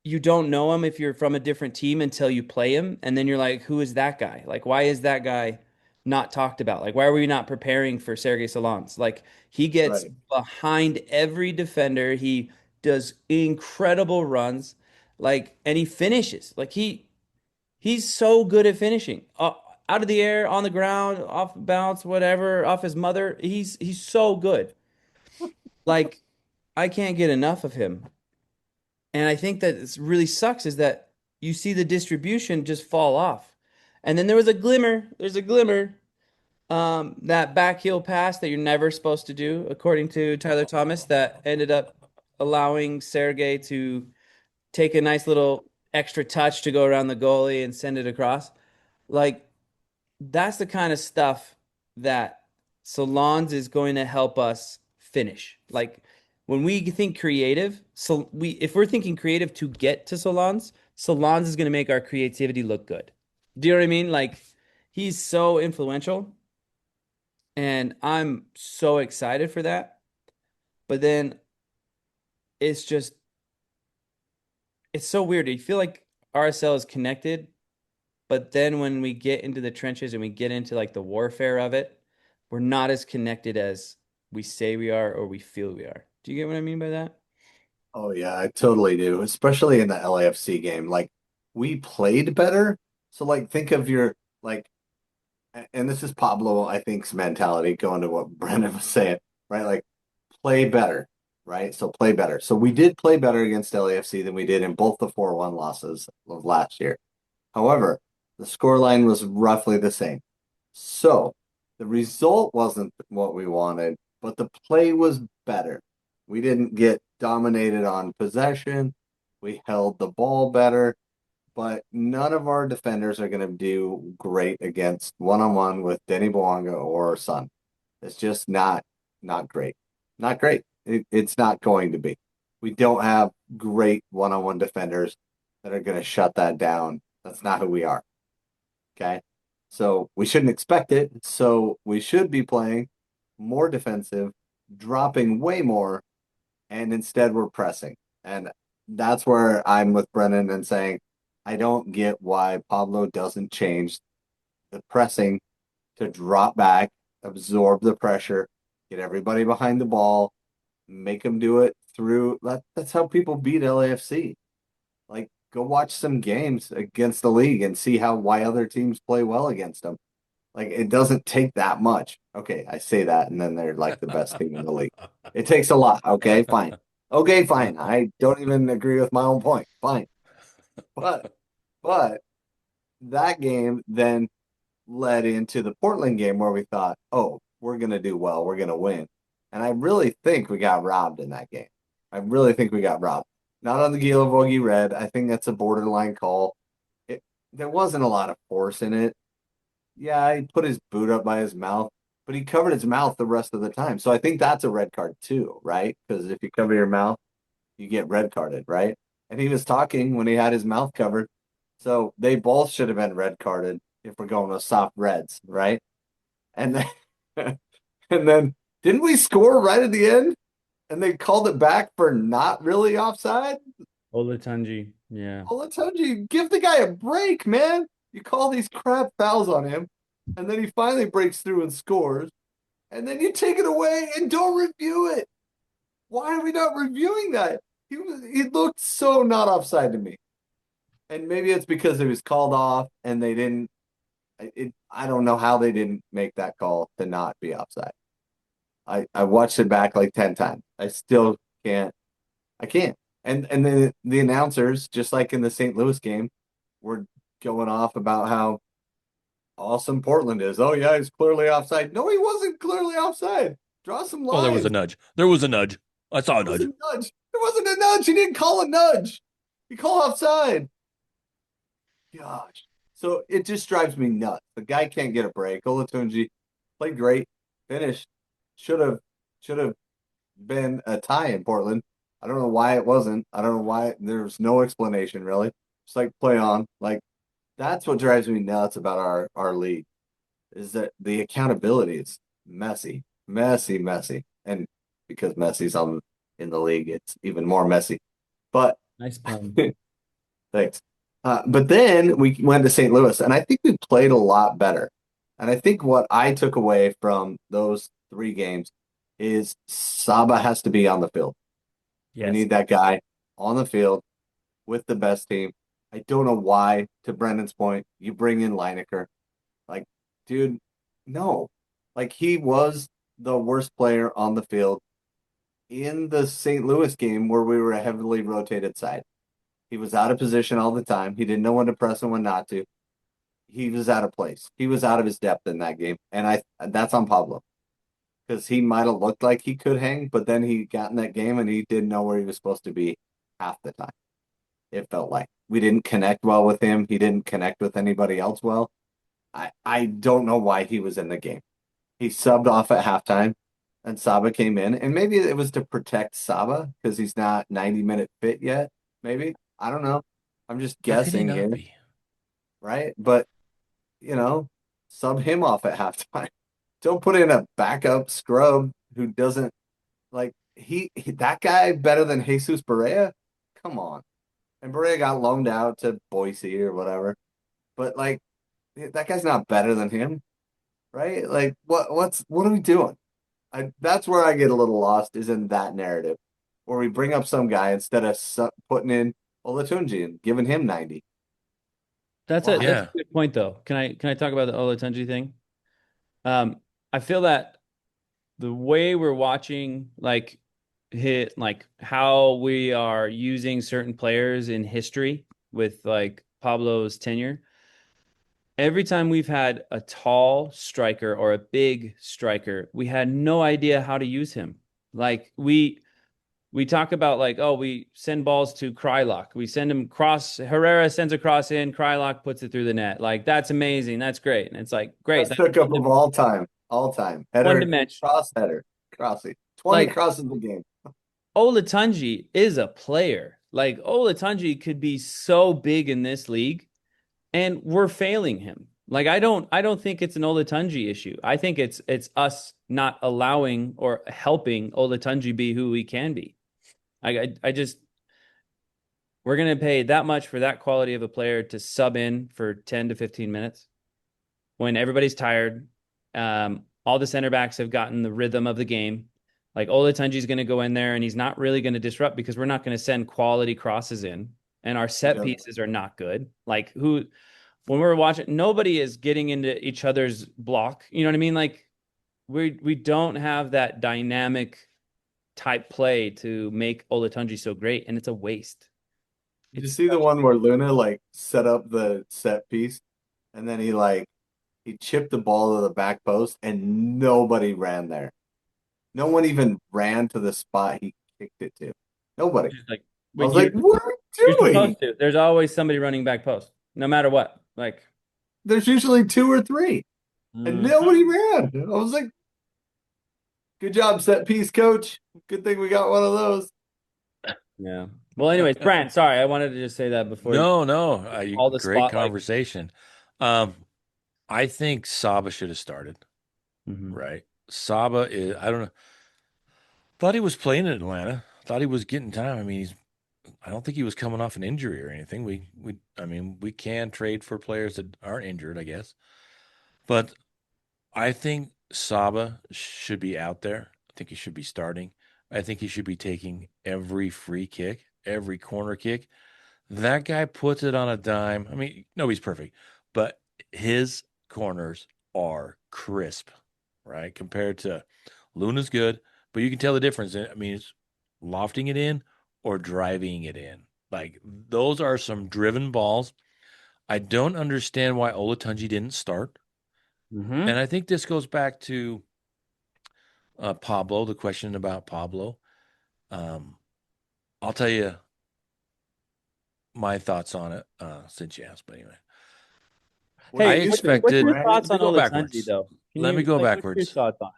you don't know him if you're from a different team until you play him. And then you're like, who is that guy? Like, why is that guy not talked about? Like, why are we not preparing for Sergey Solans? Like, he gets Right. behind every defender. He does incredible runs. Like, and he finishes. Like, he's so good at finishing. Out of the air, on the ground, off bounce, whatever, off his mother. He's so good. Like, I can't get enough of him. And I think that it really sucks is that you see the distribution just fall off. And then there's a glimmer, that back heel pass that you're never supposed to do, according to Tyler Thomas, that ended up allowing Sergey to take a nice little extra touch to go around the goalie and send it across. Like, that's the kind of stuff that Salons is going to help us finish. Like when we think creative, so we if we're thinking creative to get to Salons, Salons is going to make our creativity look good. Do you know what I mean? Like he's so influential and I'm so excited for that. But then it's just it's so weird. You feel like RSL is connected, but then when we get into the trenches and we get into like the warfare of it, we're not as connected as we say we are or we feel we are. Do you get what I mean by that? Oh yeah, I totally do. Especially in the LAFC game. Like we played better. So like think of your like and this is Pablo, I think's mentality going to what Brennan was saying, right? Like play better, right? So play better. So we did play better against LAFC than we did in both the 4-1 losses of last year. However, the scoreline was roughly the same. So the result wasn't what we wanted, but the play was better. We didn't get dominated on possession. We held the ball better, but none of our defenders are going to do great against one-on-one with Denny Bouanga or Son. It's just not great. Not great. It's not going to be. We don't have great one-on-one defenders that are going to shut that down. That's not who we are. Okay. So we shouldn't expect it. So we should be playing more defensive, dropping way more, and instead we're pressing. And that's where I'm with Brennan and saying, I don't get why Pablo doesn't change the pressing to drop back, absorb the pressure, get everybody behind the ball, make them do it through. That's how people beat LAFC. Like, go watch some games against the league and see how why other teams play well against them. Like, it doesn't take that much. Okay, I say that, and then they're like the best team in the league. It takes a lot. Okay, fine. Okay, fine. I don't even agree with my own point. Fine. But but that game then led into the Portland game where we thought, oh, we're gonna do well, we're gonna win. And I really think we got robbed in that game. I really think we got robbed. Not on the Gila Vogie red. I think that's a borderline call. There wasn't a lot of force in it. Yeah, he put his boot up by his mouth, but he covered his mouth the rest of the time. So I think that's a red card too, right? Because if you cover your mouth, you get red carded, right? And he was talking when he had his mouth covered. So they both should have been red carded if we're going with soft reds, right? And then and then didn't we score right at the end? And they called it back for not really offside? Olatunji. Yeah. Olatunji, give the guy a break, man. You call these crap fouls on him, and then he finally breaks through and scores, and then you take it away and don't review it. Why are we not reviewing that? He looked so not offside to me. And maybe it's because it was called off and they didn't I don't know how they didn't make that call to not be offside. I watched it back like 10 times. I still can't I can't. And the announcers, just like in the St. Louis game, were going off about how awesome Portland is. Oh yeah, he's clearly offside. No, he wasn't clearly offside. Draw some Oh, there was a lines. nudge. There was a nudge. I saw a It was a nudge. nudge. It wasn't a nudge. He didn't call a nudge. He called offside. Gosh. So it just drives me nuts. The guy can't get a break. Olatunji played great, finished. Should have should have been a tie in Portland. I don't know why it wasn't. I don't know why there's no explanation really. Just like play on. Like that's what drives me nuts about our league is that the accountability is messy, messy, messy. And because Messi's on in the league, it's even more messy. But Nice pun. thanks. But then we went to St. Louis, and I think we played a lot better. And I think what I took away from those 3 games is Saba has to be on the field. We Yes. need that guy on the field with the best team. I don't know why, to Brennan's point, you bring in Lineker. Like, dude, no. Like, he was the worst player on the field in the St. Louis game where we were a heavily rotated side. He was out of position all the time. He didn't know when to press and when not to. He was out of place. He was out of his depth in that game. And that's on Pablo because he might have looked like he could hang, but then he got in that game and he didn't know where he was supposed to be half the time. It felt like we didn't connect well with him. He didn't connect with anybody else well. I don't know why he was in the game. He subbed off at halftime and Saba came in. And maybe it was to protect Saba because he's not 90-minute fit yet. Maybe. I don't know. I'm just How could he guessing not here, be? right? But, you know, sub him off at halftime. Don't put in a backup scrub who doesn't like that guy better than Jesus Barea? Come on. And Barea got loaned out to Boise or whatever. But like that guy's not better than him, right? Like what are we doing? That's where I get a little lost is in that narrative where we bring up some guy instead of putting in Olatunji and giving him 90. Why? That's a Yeah. good point though. Can I talk about the Olatunji thing? I feel that the way we're watching like how we are using certain players in history with like Pablo's tenure. Every time we've had a tall striker or a big striker, we had no idea how to use him. Like we talk about like, oh, we send balls to Krylock. We send him cross. Herrera sends a cross in. Krylock puts it through the net. Like that's amazing. That's great. And it's like great. Best That's hookup of all time. All time. one Header, dimension. cross header, crossing. 20 Like crosses a game. Olatunji is a player. Like Olatunji could be so big in this league, and we're failing him. Like I don't think it's an Olatunji issue. I think it's us not allowing or helping Olatunji be who he can be. I just we're gonna pay that much for that quality of a player to sub in for 10 to 15 minutes when everybody's tired. All the center backs have gotten the rhythm of the game. Like Olatunji's going to go in there and he's not really going to disrupt because we're not going to send quality crosses in, and our He set doesn't. pieces are not good. Like who, when we're watching, nobody is getting into each other's block. You know what I mean? Like we don't have that dynamic type play to make Olatunji so great, and it's a waste. Did you It's see the one where Luna like set up the set piece and then he chipped the ball to the back post and nobody ran there. No one even ran to the spot he kicked it to. Nobody. just like I when was like, what are you're we doing? supposed to. There's always somebody running back post, no matter what. Like There's usually 2 or 3 and mhm. nobody ran. I was like, Good job, set piece coach. Good thing we got one of those. Yeah. Well, anyways, Brandt, sorry, I wanted to just say that before you No, no, all the great spotlight. conversation. Um, I think Saba should have started, Mhm. right? Saba is, I don't know, thought he was playing in Atlanta. Thought he was getting time. I mean, I don't think he was coming off an injury or anything. I mean, we can trade for players that aren't injured, I guess. But I think Saba should be out there. I think he should be starting. I think he should be taking every free kick, every corner kick. That guy puts it on a dime. I mean, nobody's perfect, but his corners are crisp, right? Compared to Luna's good, but you can tell the difference. I mean, it's lofting it in or driving it in. Like those are some driven balls. I don't understand why Olatunji didn't start. Mhm. And I think this goes back to Pablo, the question about Pablo. Um, I'll tell you my thoughts on it since you asked. But anyway, What do I Hey, you what's think, your expected, thoughts Brandon? let me on go Olatunji backwards. though? Can Let me you go like what's your backwards. thoughts on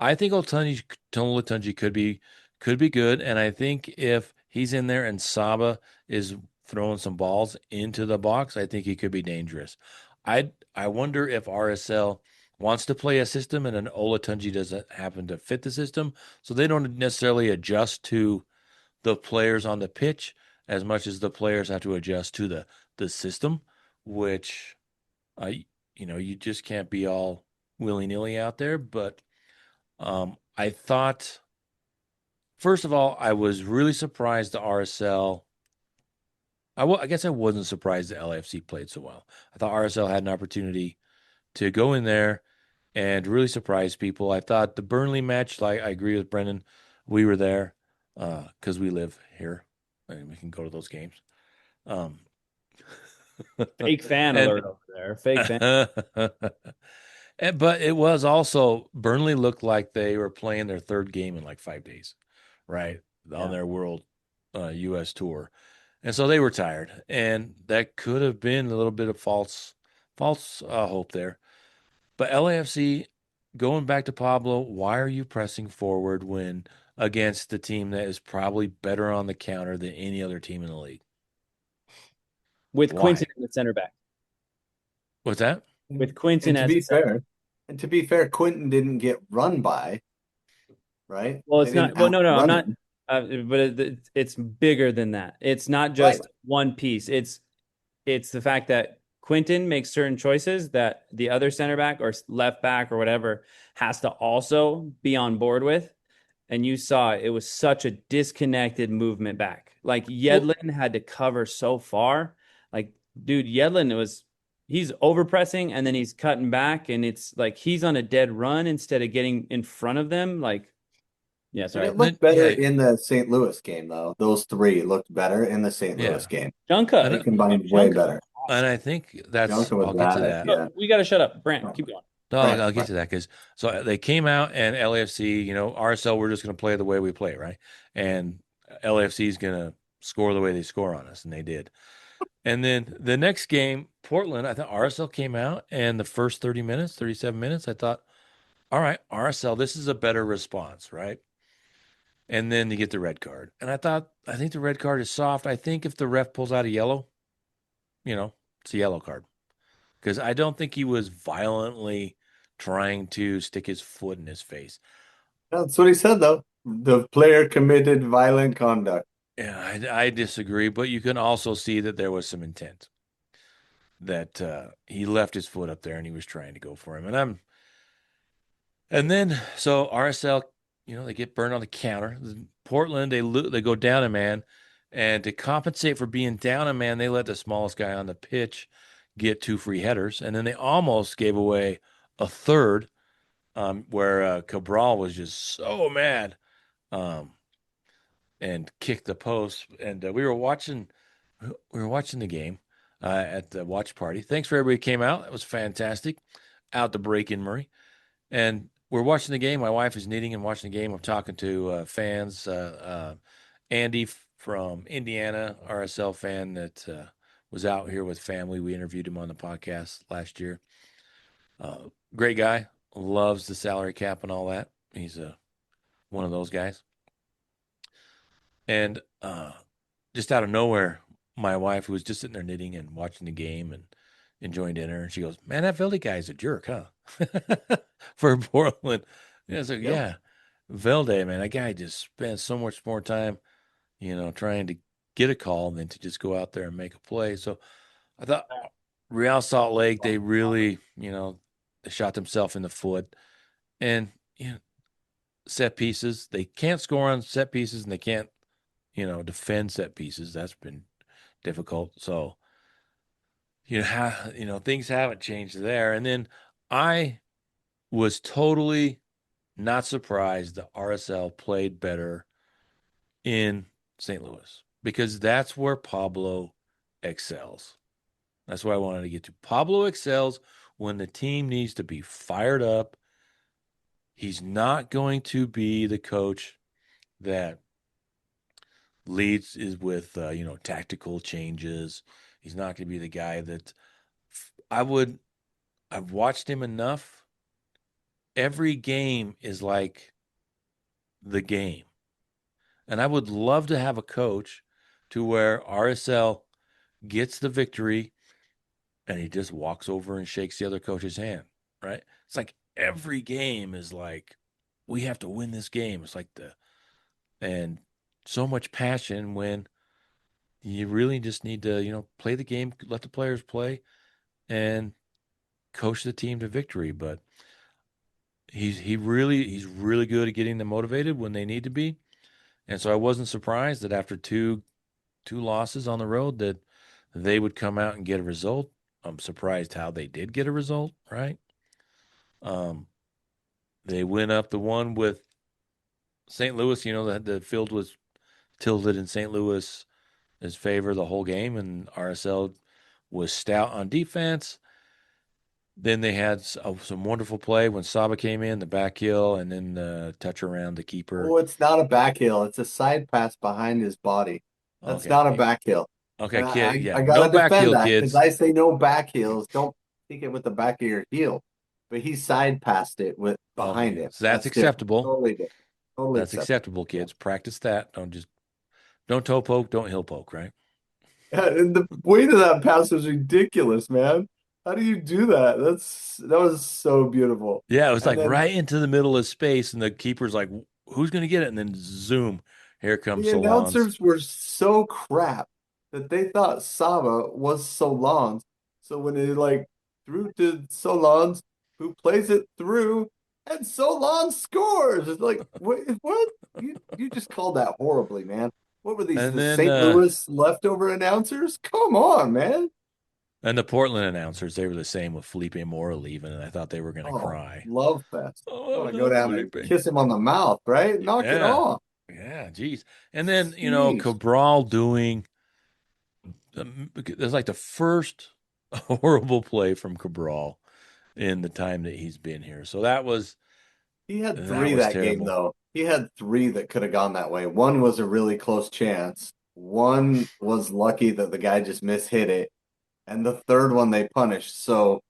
I think Olatunji could be good, and I think if he's in there and Saba is throwing some balls into the box, I think he could be dangerous. I wonder if RSL wants to play a system and an Olatunji doesn't happen to fit the system, so they don't necessarily adjust to the players on the pitch as much as the players have to adjust to the system, which you just can't be all willy-nilly out there. But I thought, first of all, I was really surprised the RSL. I guess I wasn't surprised the LAFC played so well. I thought RSL had an opportunity to go in there and really surprise people. I thought the Burnley match, like I agree with Brennan, we were there because we live here and we can go to those games. Um, fake fan and alert over there? Fake fan. but it was also Burnley looked like they were playing their third game in like 5 days, right? On Yeah. their world US tour. And so they were tired. And that could have been a little bit of false hope there. But LAFC, going back to Pablo, why are you pressing forward when against the team that is probably better on the counter than any other team in the league? With Quinton Why? in the center back. What's that? With Quinton And to as be a center. fair, Quentin didn't get run by, right? Well, They it's not. didn't Well, no, I'm outrun not. him. But it's bigger than that. It's not Right. just one piece. It's the fact that Quinton makes certain choices that the other center back or left back or whatever has to also be on board with. And you saw it was such a disconnected movement back. Like Well, Yedlin had to cover so far. Like, dude, Yedlin he's overpressing and then he's cutting back, and it's like he's on a dead run instead of getting in front of them. Like, yeah, and sorry. it Then looked better yeah, in the St. Louis game, though. Those three looked better in the St. Louis yeah. game. Junka, They And dude, combined way Junka better. and awesome. I think that's Junker was I'll get to bad. that. Yeah. We got to shut up. Brant, keep going. No, Right. I'll get Right. to that because so they came out and LAFC, RSL, we're just going to play the way we play, right? And LAFC is going to score the way they score on us, and they did. And then the next game, Portland, I thought RSL came out, and the first 30 minutes, 37 minutes, I thought, all right, RSL, this is a better response, right? And then you get the red card. And I think the red card is soft. I think if the ref pulls out a yellow, it's a yellow card because I don't think he was violently trying to stick his foot in his face. That's what he said, though. The player committed violent conduct. Yeah, I disagree, but you can also see that there was some intent that he left his foot up there and he was trying to go for him. And then so RSL, they get burned on the counter. Portland, they go down a man, and to compensate for being down a man, they let the smallest guy on the pitch get two free headers, and then they almost gave away a third, where Cabral was just so mad, um, and kicked the post. And we were watching the game at the watch party. Thanks for everybody who came out. It was fantastic. Out the break in Murray. And we're watching the game. My wife is knitting and watching the game. I'm talking to fans. Andy from Indiana, RSL fan that was out here with family. We interviewed him on the podcast last year. Great guy. Loves the salary cap and all that. He's one of those guys. And just out of nowhere, my wife, who was just sitting there knitting and watching the game and enjoying dinner, and she goes, "Man, that Velde guy's a jerk, huh?" For Portland. Yeah, so Yep. yeah, Velde, man, that guy just spends so much more time, trying to get a call than to just go out there and make a play. So I thought Real Salt Lake, they really, they shot themselves in the foot. And set pieces, they can't score on set pieces, and they can't, defend set pieces. That's been difficult. So things haven't changed there. And then I was totally not surprised that RSL played better in St. Louis because that's where Pablo excels. That's what I wanted to get to. Pablo excels when the team needs to be fired up. He's not going to be the coach that leads is with tactical changes. He's not going to be the guy that I would. I've watched him enough. Every game is like the game, and I would love to have a coach to where RSL gets the victory and he just walks over and shakes the other coach's hand. Right? It's like every game is like we have to win this game. It's like and so much passion when you really just need to, play the game, let the players play, and coach the team to victory. But he's really good at getting them motivated when they need to be. And so I wasn't surprised that after two losses on the road that they would come out and get a result. I'm surprised how they did get a result, right? Um, they went up the one with St. Louis. The field was tilted in St. Louis' favor the whole game, and RSL was stout on defense. Then they had some wonderful play when Saba came in, the back heel, and then the touch around the keeper. Oh, it's not a back heel. It's a side pass behind his body. That's Okay. not a back heel. Okay, And kid. I, Yeah. I No gotta back defend heel, that because kids. I say no back heels. Don't take it with the back of your heel. But he side passed it with behind Okay. him. So that's That's different. acceptable. Totally different. Totally That's acceptable. acceptable, Yeah. kids. Practice that. Don't toe poke, don't heel poke, right? Yeah, and the weight of that pass was ridiculous, man. How do you do that? That was so beautiful. Yeah, it was And like then right into the middle of space, and the keeper's like, "Who's going to get it?" And then zoom, here comes the Solans. announcers were so crap that they thought Saba was Solans. So when they threw to Solans, who plays it through, and Solans scores. It's like, what? You just called that horribly, man. What were these? And The then St. Louis leftover announcers? Come on, man. and the Portland announcers, they were the same with Felipe Mora leaving, and I thought they were going to Oh, cry. love fest. I Oh, want I to go love down and Felipe. kiss him on the mouth, right? Knock it Yeah, off. yeah, geez. And then Jeez. Cabral doing there's like the first horrible play from Cabral in the time that he's been here. So He had that three was that game, terrible. though. He had three that could have gone that way. One was a really close chance. One was lucky that the guy just mishit it. And the third one they punished. So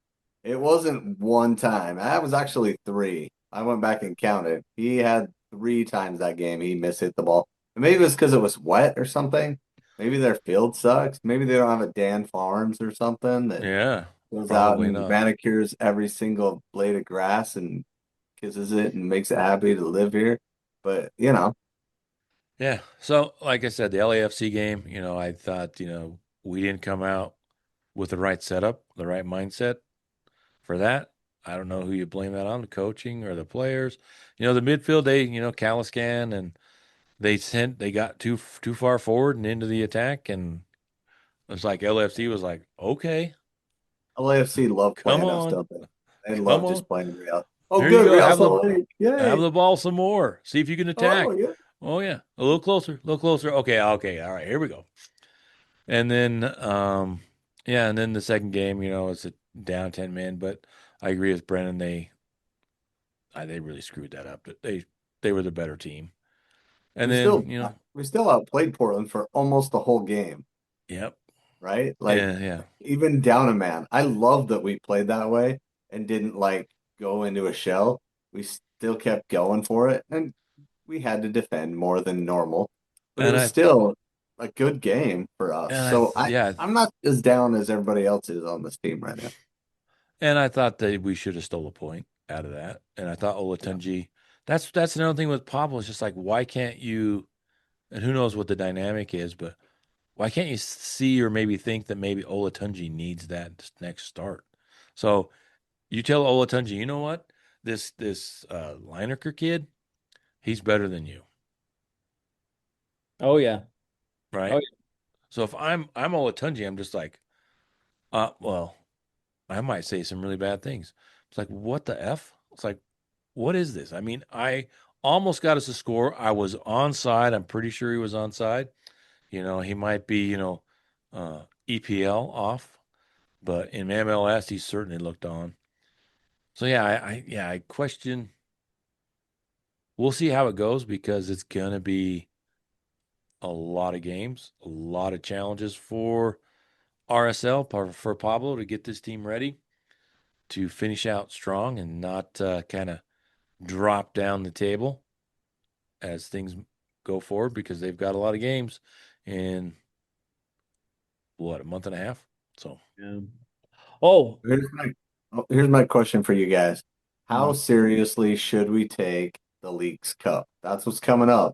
it wasn't one time. That was actually three. I went back and counted. He had three times that game he mishit the ball. And maybe it was because it was wet or something. Maybe their field sucks. Maybe they don't have a Dan Farms or something that Yeah, goes out probably and not. manicures every single blade of grass and kisses it and makes it happy to live here. But Yeah. So, like I said, the LAFC game, I thought, we didn't come out with the right setup, the right mindset for that. I don't know who you blame that on, the coaching or the players. The midfield, Caliscan and they got too far forward and into the attack, and it's like LFC was like, okay, LAFC love come playing us, on, don't they? They come love on. just playing Real. Oh, Here you good, go. Real Salt Lake. Have Yay. the ball some more. See if you can Oh, attack. yeah. Oh yeah, a little closer, a little closer. Okay, okay, all right, here we go. And then, yeah, and then the second game, it's a down 10 men. But I agree with Brennan. They really screwed that up. They were the better team. And We then, still we still outplayed Portland for almost the whole game, yep, right? Like yeah, yeah, even down a man. I love that we played that way and didn't go into a shell. We still kept going for it. And we had to defend more than normal, but it And was I still a good game for us. and I So yeah, I'm not as down as everybody else is on this team right now. and I thought that we should have stole a point out of that. And I thought Yeah. Olatunji. That's another thing with Pablo. It's just like why can't you? And who knows what the dynamic is, but why can't you see or maybe think that maybe Olatunji needs that next start? So you tell Olatunji, you know what? This Lineker kid, he's better than you, Oh yeah. right? Oh So if I'm Olatunji, I'm just like, well, I might say some really bad things. It's like, what the F? It's like, what is this? I mean, I almost got us a score. I was onside. I'm pretty sure he was onside. He might be, EPL off, but in MLS, he certainly looked on. So yeah, I question. We'll see how it goes because it's gonna be a lot of games, a lot of challenges for RSL for Pablo to get this team ready to finish out strong and not kind of drop down the table as things go forward because they've got a lot of games in what, a month and a half. So yeah. Oh, Here's my question for you guys. How mm. seriously should we take the Leagues Cup? That's what's coming up.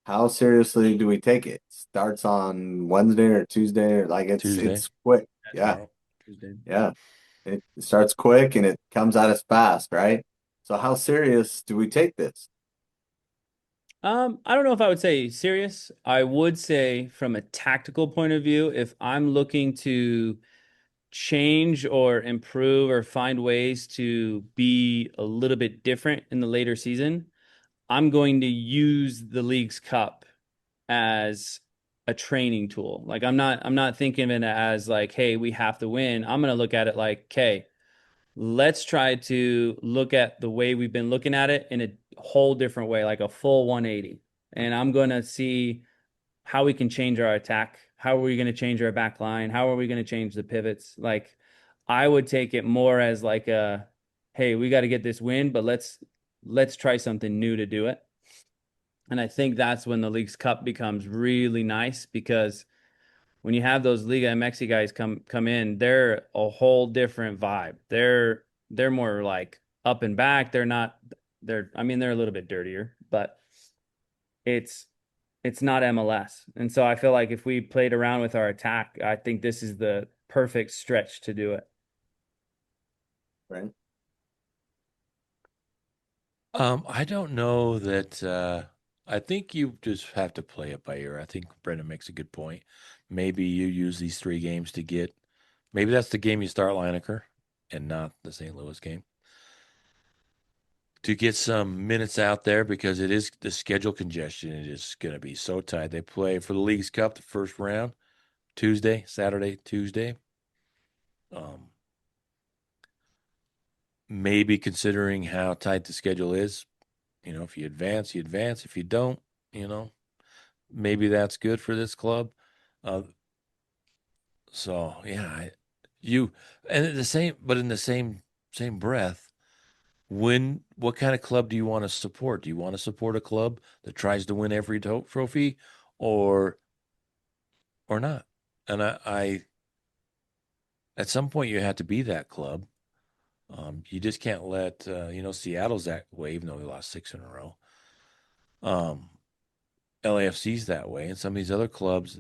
How seriously do we take it? Starts on Wednesday or Tuesday or like Tuesday, it's quick. Yeah. tomorrow. Tuesday. Yeah. It starts quick and it comes at us fast, right? So how serious do we take this? I don't know if I would say serious. I would say from a tactical point of view, if I'm looking to change or improve or find ways to be a little bit different in the later season, I'm going to use the League's Cup as a training tool. Like I'm not thinking of it as like, hey, we have to win. I'm going to look at it like, okay, let's try to look at the way we've been looking at it in a whole different way, like a full 180. And I'm going to see how we can change our attack. How are we going to change our back line? How are we going to change the pivots? Like, I would take it more as like a, hey, we got to get this win, but let's try something new to do it. And I think that's when the League's Cup becomes really nice because when you have those Liga MX guys come in, they're a whole different vibe. They're more like up and back. They're not I mean they're a little bit dirtier, but it's it's not MLS. And so I feel like if we played around with our attack, I think this is the perfect stretch to do it. Right? I don't know that. I think you just have to play it by ear. I think Brennan makes a good point. Maybe you use these 3 games to get. Maybe that's the game you start Lineker and not the St. Louis game to get some minutes out there because it is the schedule congestion. It is going to be so tight. They play for the League's Cup the first round Tuesday, Saturday, Tuesday. Um, Maybe considering how tight the schedule is, if you advance, you advance. If you don't, you know, maybe that's good for this club. Uh, so yeah, you and at the same, but in the same breath, what kind of club do you want to support? Do you want to support a club that tries to win every trophy, or not? And I at some point you have to be that club. You just can't let Seattle's that way, even though they lost 6 in a row. Um, LAFC's that way, and some of these other clubs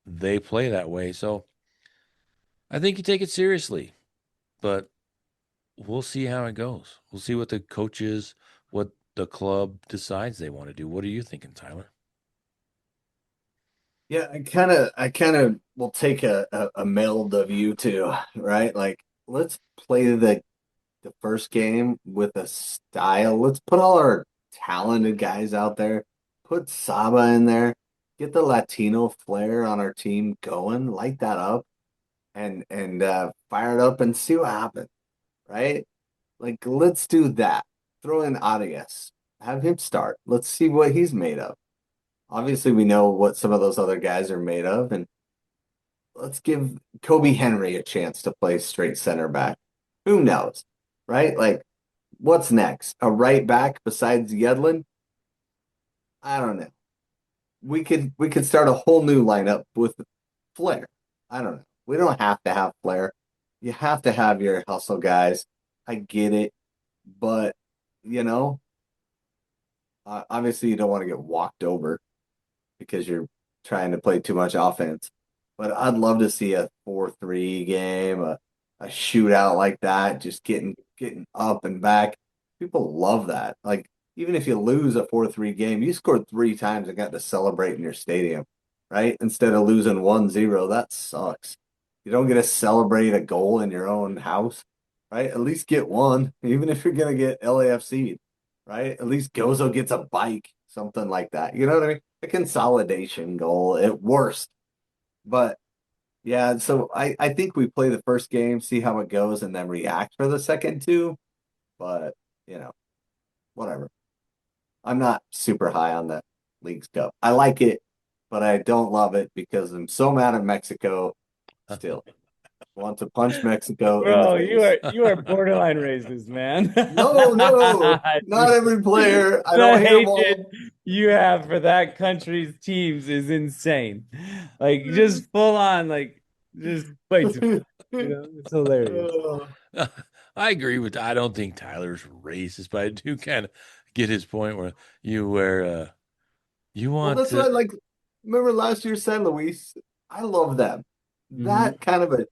they play that way. So I think you take it seriously, but we'll see how it goes. We'll see what the coaches, what the club decides they want to do. What are you thinking, Tyler? Yeah, I kind of will take a meld of you two, right? Like let's play the first game with a style. Let's put all our talented guys out there. Put Saba in there. Get the Latino flair on our team going. Light that up and fire it up and see what happens, right? Like let's do that. Throw in Arias. Have him start. Let's see what he's made of. Obviously, we know what some of those other guys are made of, and let's give Kobe Henry a chance to play straight center back. Who knows, right? Like what's next? A right back besides Yedlin? I don't know. We could start a whole new lineup with Flair. I don't know. We don't have to have Flair. You have to have your hustle guys. I get it, but you know, obviously you don't want to get walked over because you're trying to play too much offense. But I'd love to see a 4-3 game, a shootout like that, just getting up and back. People love that. Like even if you lose a 4-3 game, you scored three times and got to celebrate in your stadium, right? Instead of losing 1-0, that sucks. You don't get to celebrate a goal in your own house, right? At least get one, even if you're gonna get LAFC, right? At least Gozo gets a bike, something like that. You know what I mean? A consolidation goal at worst. But yeah, so I think we play the first game, see how it goes, and then react for the second two. But, you know, whatever. I'm not super high on the League's Cup. I like it, but I don't love it because I'm so mad at Mexico still. Want to punch Mexico in the Bro, you face. are you are borderline racist, man. No, no, not Dude, every player. I the don't hate them hatred all. you have for that country's teams is insane. Like just full on, like just way too much. You know, it's hilarious. I agree with. I don't think Tyler's racist, but I do kind of get his point where you Well, want that's what I to. like. Remember last year, San Luis? I love them. Hmm. That kind of a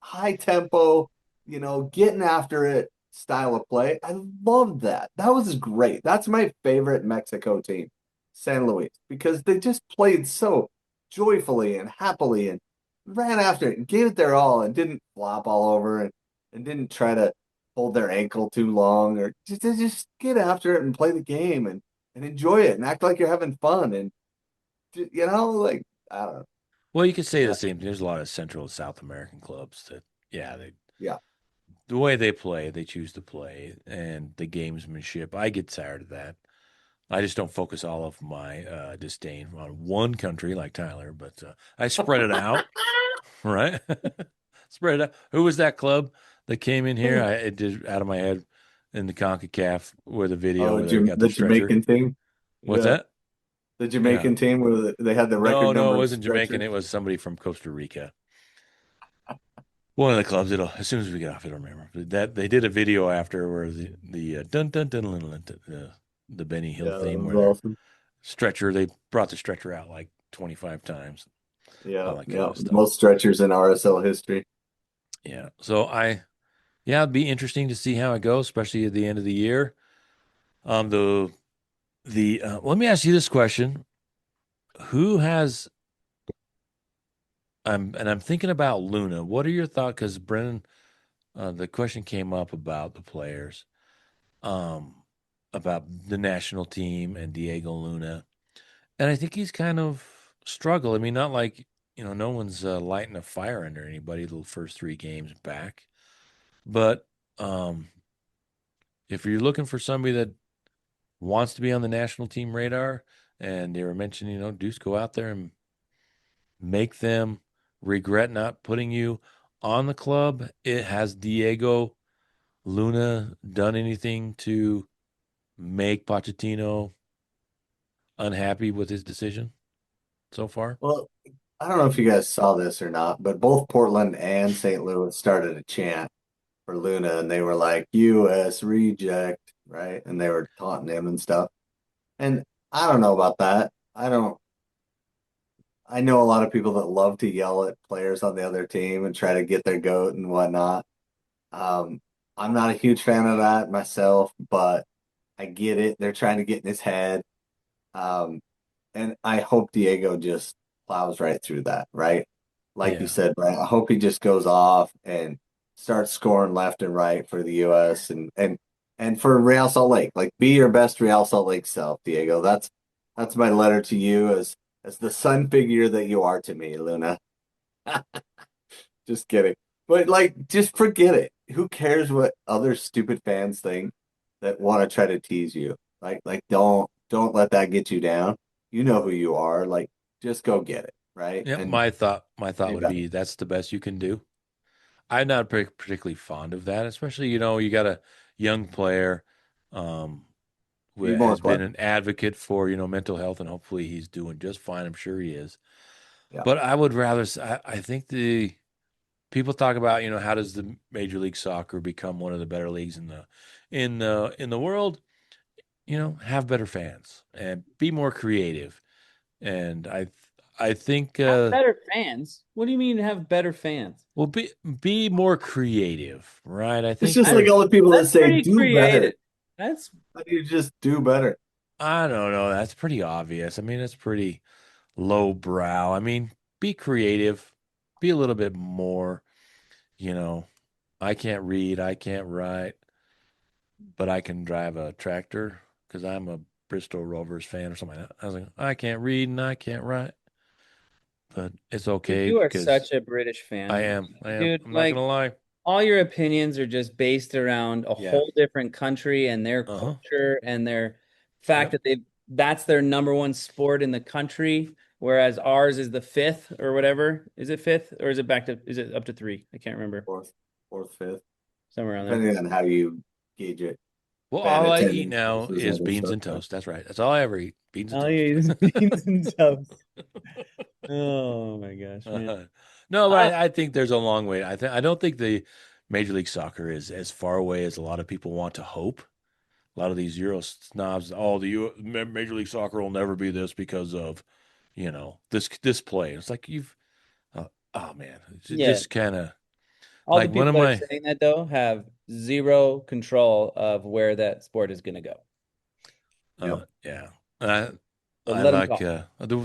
high tempo, getting after it style of play. I loved that. That was great. That's my favorite Mexico team, San Luis, because they just played so joyfully and happily and ran after it and gave it their all and didn't flop all over and didn't try to hold their ankle too long or just get after it and play the game and enjoy it and act like you're having fun and like I don't know. Well, you could say the Uh, same thing. There's a lot of Central and South American clubs that, yeah, yeah. the way they play, they choose to play, and the gamesmanship. I get tired of that. I just don't focus all of my disdain on one country like Tyler, but I spread it out, right? Spread it out. Who was that club that came in here? It did out of my head in the CONCACAF with the video Oh, where they got the The stretcher. Jamaican team. What's Yeah. that? The Yeah. Jamaican team where they had the record No, number it of wasn't Jamaican. stretchers. It was somebody from Costa Rica. One of the clubs. It'll as soon as we get off, it'll remember. But that they did a video after where the dun dun dun dun, dun, dun, the Benny Hill Yeah, that theme was where they're awesome. stretcher. They brought the stretcher out like 25 times. Yeah, All that kind yeah. of The stuff. most stretchers in RSL history. Yeah. So yeah, it'd be interesting to see how it goes, especially at the end of the year. The let me ask you this question: Who has? I'm thinking about Luna. What are your thoughts? Because Brennan, the question came up about the players, um, about the national team and Diego Luna, and I think he's kind of struggled. I mean, not like no one's lighting a fire under anybody the first three games back, but um, if you're looking for somebody that wants to be on the national team radar, and they were mentioning, Deuce, go out there and make them regret not putting you on the club. It has Diego Luna done anything to make Pochettino unhappy with his decision so far? Well, I don't know if you guys saw this or not, but both Portland and St. Louis started a chant for Luna, and they were like "U.S. reject," right? And they were taunting him and stuff. And I don't know about that. I don't. I know a lot of people that love to yell at players on the other team and try to get their goat and whatnot. Um, I'm not a huge fan of that myself, but I get it. They're trying to get in his head. Um, and I hope Diego just plows right through that, right? Like you Yeah. said, right? I hope he just goes off and starts scoring left and right for the US and for Real Salt Lake. Like be your best Real Salt Lake self, Diego. That's my letter to you as the sun figure that you are to me, Luna. Just kidding. But like, just forget it. Who cares what other stupid fans think that want to try to tease you? Like, don't let that get you down. You know who you are. Like, just go get it, right? Yeah. And My thought be would better. be that's the best you can do. I'm not particularly fond of that, especially, you gotta young player, um, who Need more has been play. an advocate for, mental health, and hopefully he's doing just fine. I'm sure he is. Yeah. But I would rather, I think the people talk about, how does the Major League Soccer become one of the better leagues in the world? Have better fans and be more creative. And I think Have better fans. What do you mean have better fans? well, be more creative, right? I It's think just That's like all the people that that's say pretty do creative. better. That's How do you just do better? I don't know. That's pretty obvious. I mean, it's pretty low brow. I mean, be creative, be a little bit more, you know. I can't read, I can't write, but I can drive a tractor because I'm a Bristol Rovers fan or something like that. I was like, I can't read and I can't write, but it's dude, okay you are because such a British I fan. am. I am. Dude, I'm not like gonna lie. all your opinions are just based around a Yeah. whole different country and their Uh-huh. culture and their fact Yep. that that's their number one sport in the country, whereas ours is the fifth or whatever. Is it fifth or is it up to three? I can't remember. Fourth, fourth, fifth, Somewhere around there. depending on how you gauge it. Well, Fan all I eat attendance now versus is other beans stuff. and toast. That's right. That's all I ever eat. Beans and Oh toast. yeah, beans and toast. Oh my gosh, man. No, but I, I think there's a long way. I don't think the Major League Soccer is as far away as a lot of people want to hope. A lot of these Euro snobs, oh, Major League Soccer will never be this because of, this play. It's like oh man, it's yeah, just kind of all the like one people of that are my. saying that though have zero control of where that sport is going to go. Yep. Yeah. I So I let them like talk.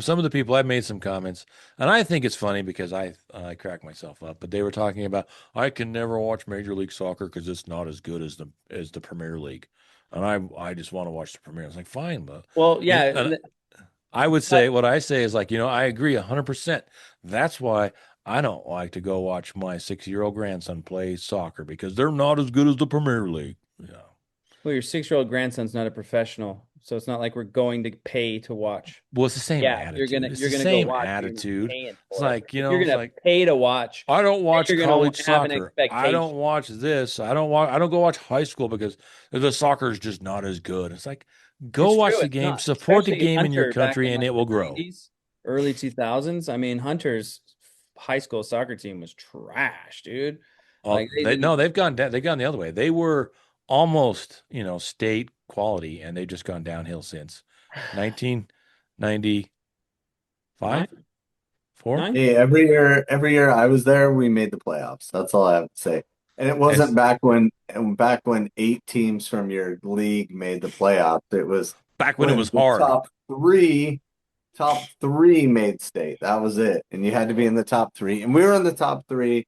some of the people. I made some comments, and I think it's funny because I crack myself up. But they were talking about I can never watch Major League Soccer because it's not as good as the Premier League, and I just want to watch the Premier. It's like fine, but Well, and, yeah, and I would say what I say is like I agree 100%. That's why I don't like to go watch my 6-year-old grandson play soccer because they're not as good as the Premier League. Yeah. well, your 6-year-old grandson's not a professional, so it's not like we're going to pay to watch. Well, it's the same Yeah, attitude. It's you're the gonna go same watch. You're gonna be attitude. paying It's for it. like, If you're it's gonna like pay to watch, I don't then watch you're gonna college have an soccer. I don't expectation. watch this. I don't go watch high school because the soccer is just not as good. It's like go It's watch true. the It's game, not, support the especially game in your Hunter back country, in and like it the will grow. '90s, early 2000s. I mean, Hunter's high school soccer team was trash, dude. Oh, Like they didn't. they've gone the other way. They were almost, state quality, and they've just gone downhill since 1995, Nine, 4. nine. Hey, every year I was there, we made the playoffs. That's all I have to say. And it wasn't It's back when 8 teams from your league made the playoffs. It was back when it when was the hard. top three made state. That was it. And you had to be in the top three. And we were in the top three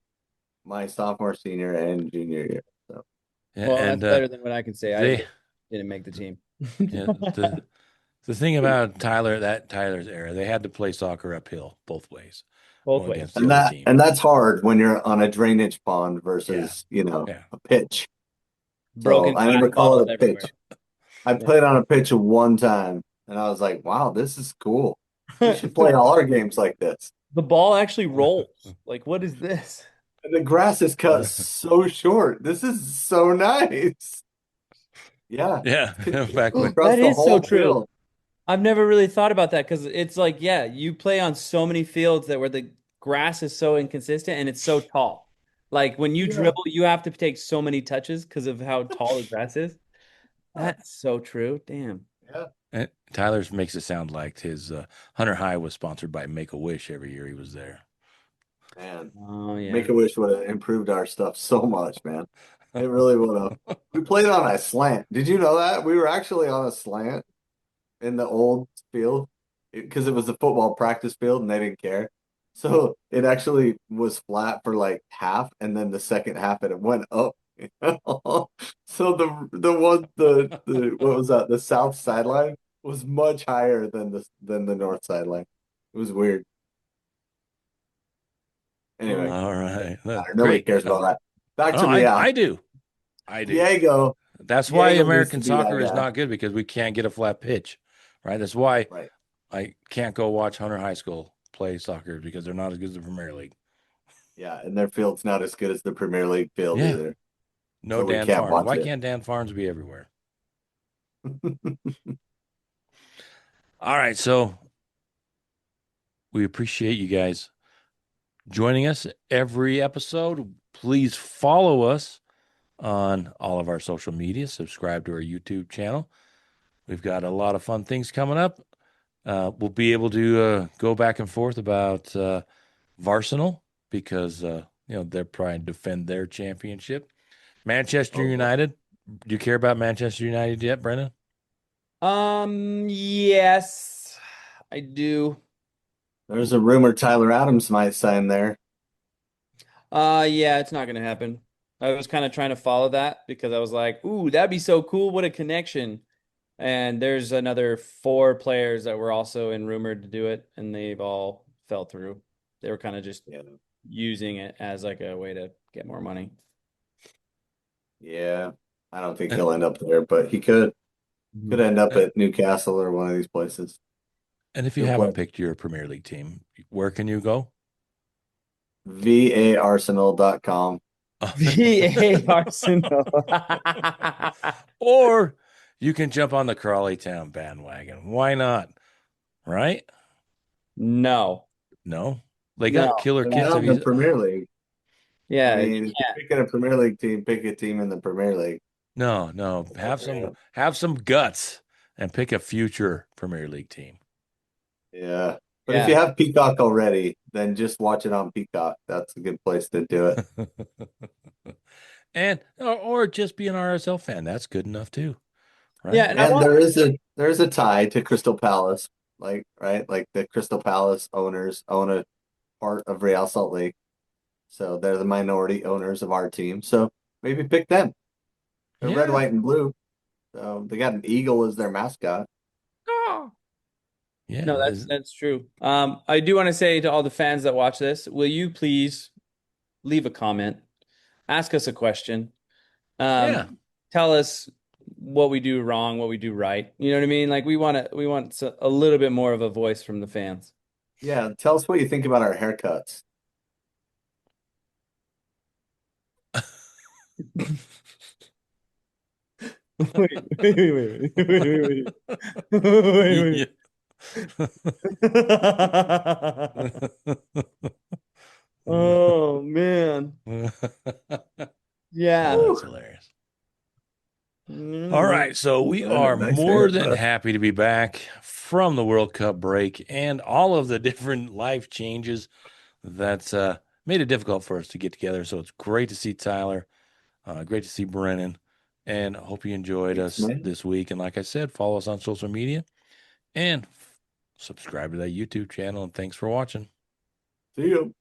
my sophomore, senior, and junior year. So Well, And that's better than what I can say. I they didn't make the team. yeah, the thing about Tyler's era, they had to play soccer uphill both ways, Both going ways. against the and other that team. and that's hard when you're on a drainage pond Yeah, versus, yeah. a pitch. So Broken I glass never call bottles it a everywhere. pitch. I played on a pitch one time and I was like, wow, this is cool. We should play all our games like this. The ball actually rolls. Like, what is this? And the grass is cut so short. This is so nice. Yeah, Yeah, it's back consistent when across That the is so whole true. field. I've never really thought about that because it's like, yeah, you play on so many fields that where the grass is so inconsistent and it's so tall. Like when you Yeah. dribble, you have to take so many touches because of how tall the grass is. That's so true. Damn. Yeah, Tyler's makes it sound like his Hunter High was sponsored by Make a Wish every year he was there. man. Oh yeah. Make-A-Wish would have improved our stuff so much, man. It really would have. We played on a slant. Did you know that? We were actually on a slant in the old field because it was a football practice field and they didn't care. So it actually was flat for like half, and then the second half it went up. So the what was that? The south sideline was much higher than the north sideline. It was weird. Anyway, Oh, All doesn't right, matter. Nobody great. cares about that. Back No, to reality. I do, I do. Diego, That's why Diego needs to American be that soccer is guy. not good because we can't get a flat pitch, right? That's why Right. I can't go watch Hunter High School play soccer because they're not as good as the Premier League. Yeah, and their field's not as good as the Premier League field Yeah, either. No so we Dan can't Farms. watch Why it. can't Dan Farms be everywhere? All right, so we appreciate you guys joining us every episode. Please follow us on all of our social media. Subscribe to our YouTube channel. We've got a lot of fun things coming up. We'll be able to go back and forth about Arsenal because they're trying to defend their championship. Manchester Oh boy. United. Do you care about Manchester United yet, Brennan? Yes, I do. There's a rumor Tyler Adams might sign there. Yeah, it's not gonna happen. I was kind of trying to follow that because I was like, ooh, that'd be so cool. What a connection. And there's another four players that were also in rumored to do it, and they've all fell through. They were kind of just Yeah. using it as like a way to get more money. Yeah. I don't think And, he'll end up there, but he could Mhm. end up and at Newcastle or one of these places. and if you He'll play haven't picked your Premier League team, where can you go? VARsenal.com. VA Arsenal. Or you can jump on the Crawley Town bandwagon. Why not? Right? No, No. They got no, killer But kits not if in the he's Premier League. I yeah, you mean, if can't. you're picking a Premier League team, pick a team in the Premier League. no. Yeah. Have some guts and pick a future Premier League team. Yeah. But if Yeah, you have Peacock already, then just watch it on Peacock. That's a good place to do it. And or just be an RSL fan. That's good enough too, yeah, right? and I And want. there is a tie to Crystal Palace, like right, like the Crystal Palace owners own a part of Real Salt Lake, so they're the minority owners of our team. So maybe pick them. They're red, Yeah. white, and blue. So they got an eagle as their mascot. No, Yeah. that's true. I do want to say to all the fans that watch this, will you please leave a comment, ask us a question, Yeah. tell us what we do wrong, what we do right. You know what I mean? Like we want a little bit more of a voice from the fans. Yeah, tell us what you think about our haircuts. Wait. Wait. Yeah. Oh man. Yeah. That's Whew, hilarious. All Mm. right, so we man, a are nice more than haircut. happy to be back from the World Cup break and all of the different life changes that's made it difficult for us to get together. So it's great to see Tyler, great to see Brennan, and I hope you enjoyed Thanks, us man. this week. And like I said, follow us on social media and subscribe to that YouTube channel. And thanks for watching. See you.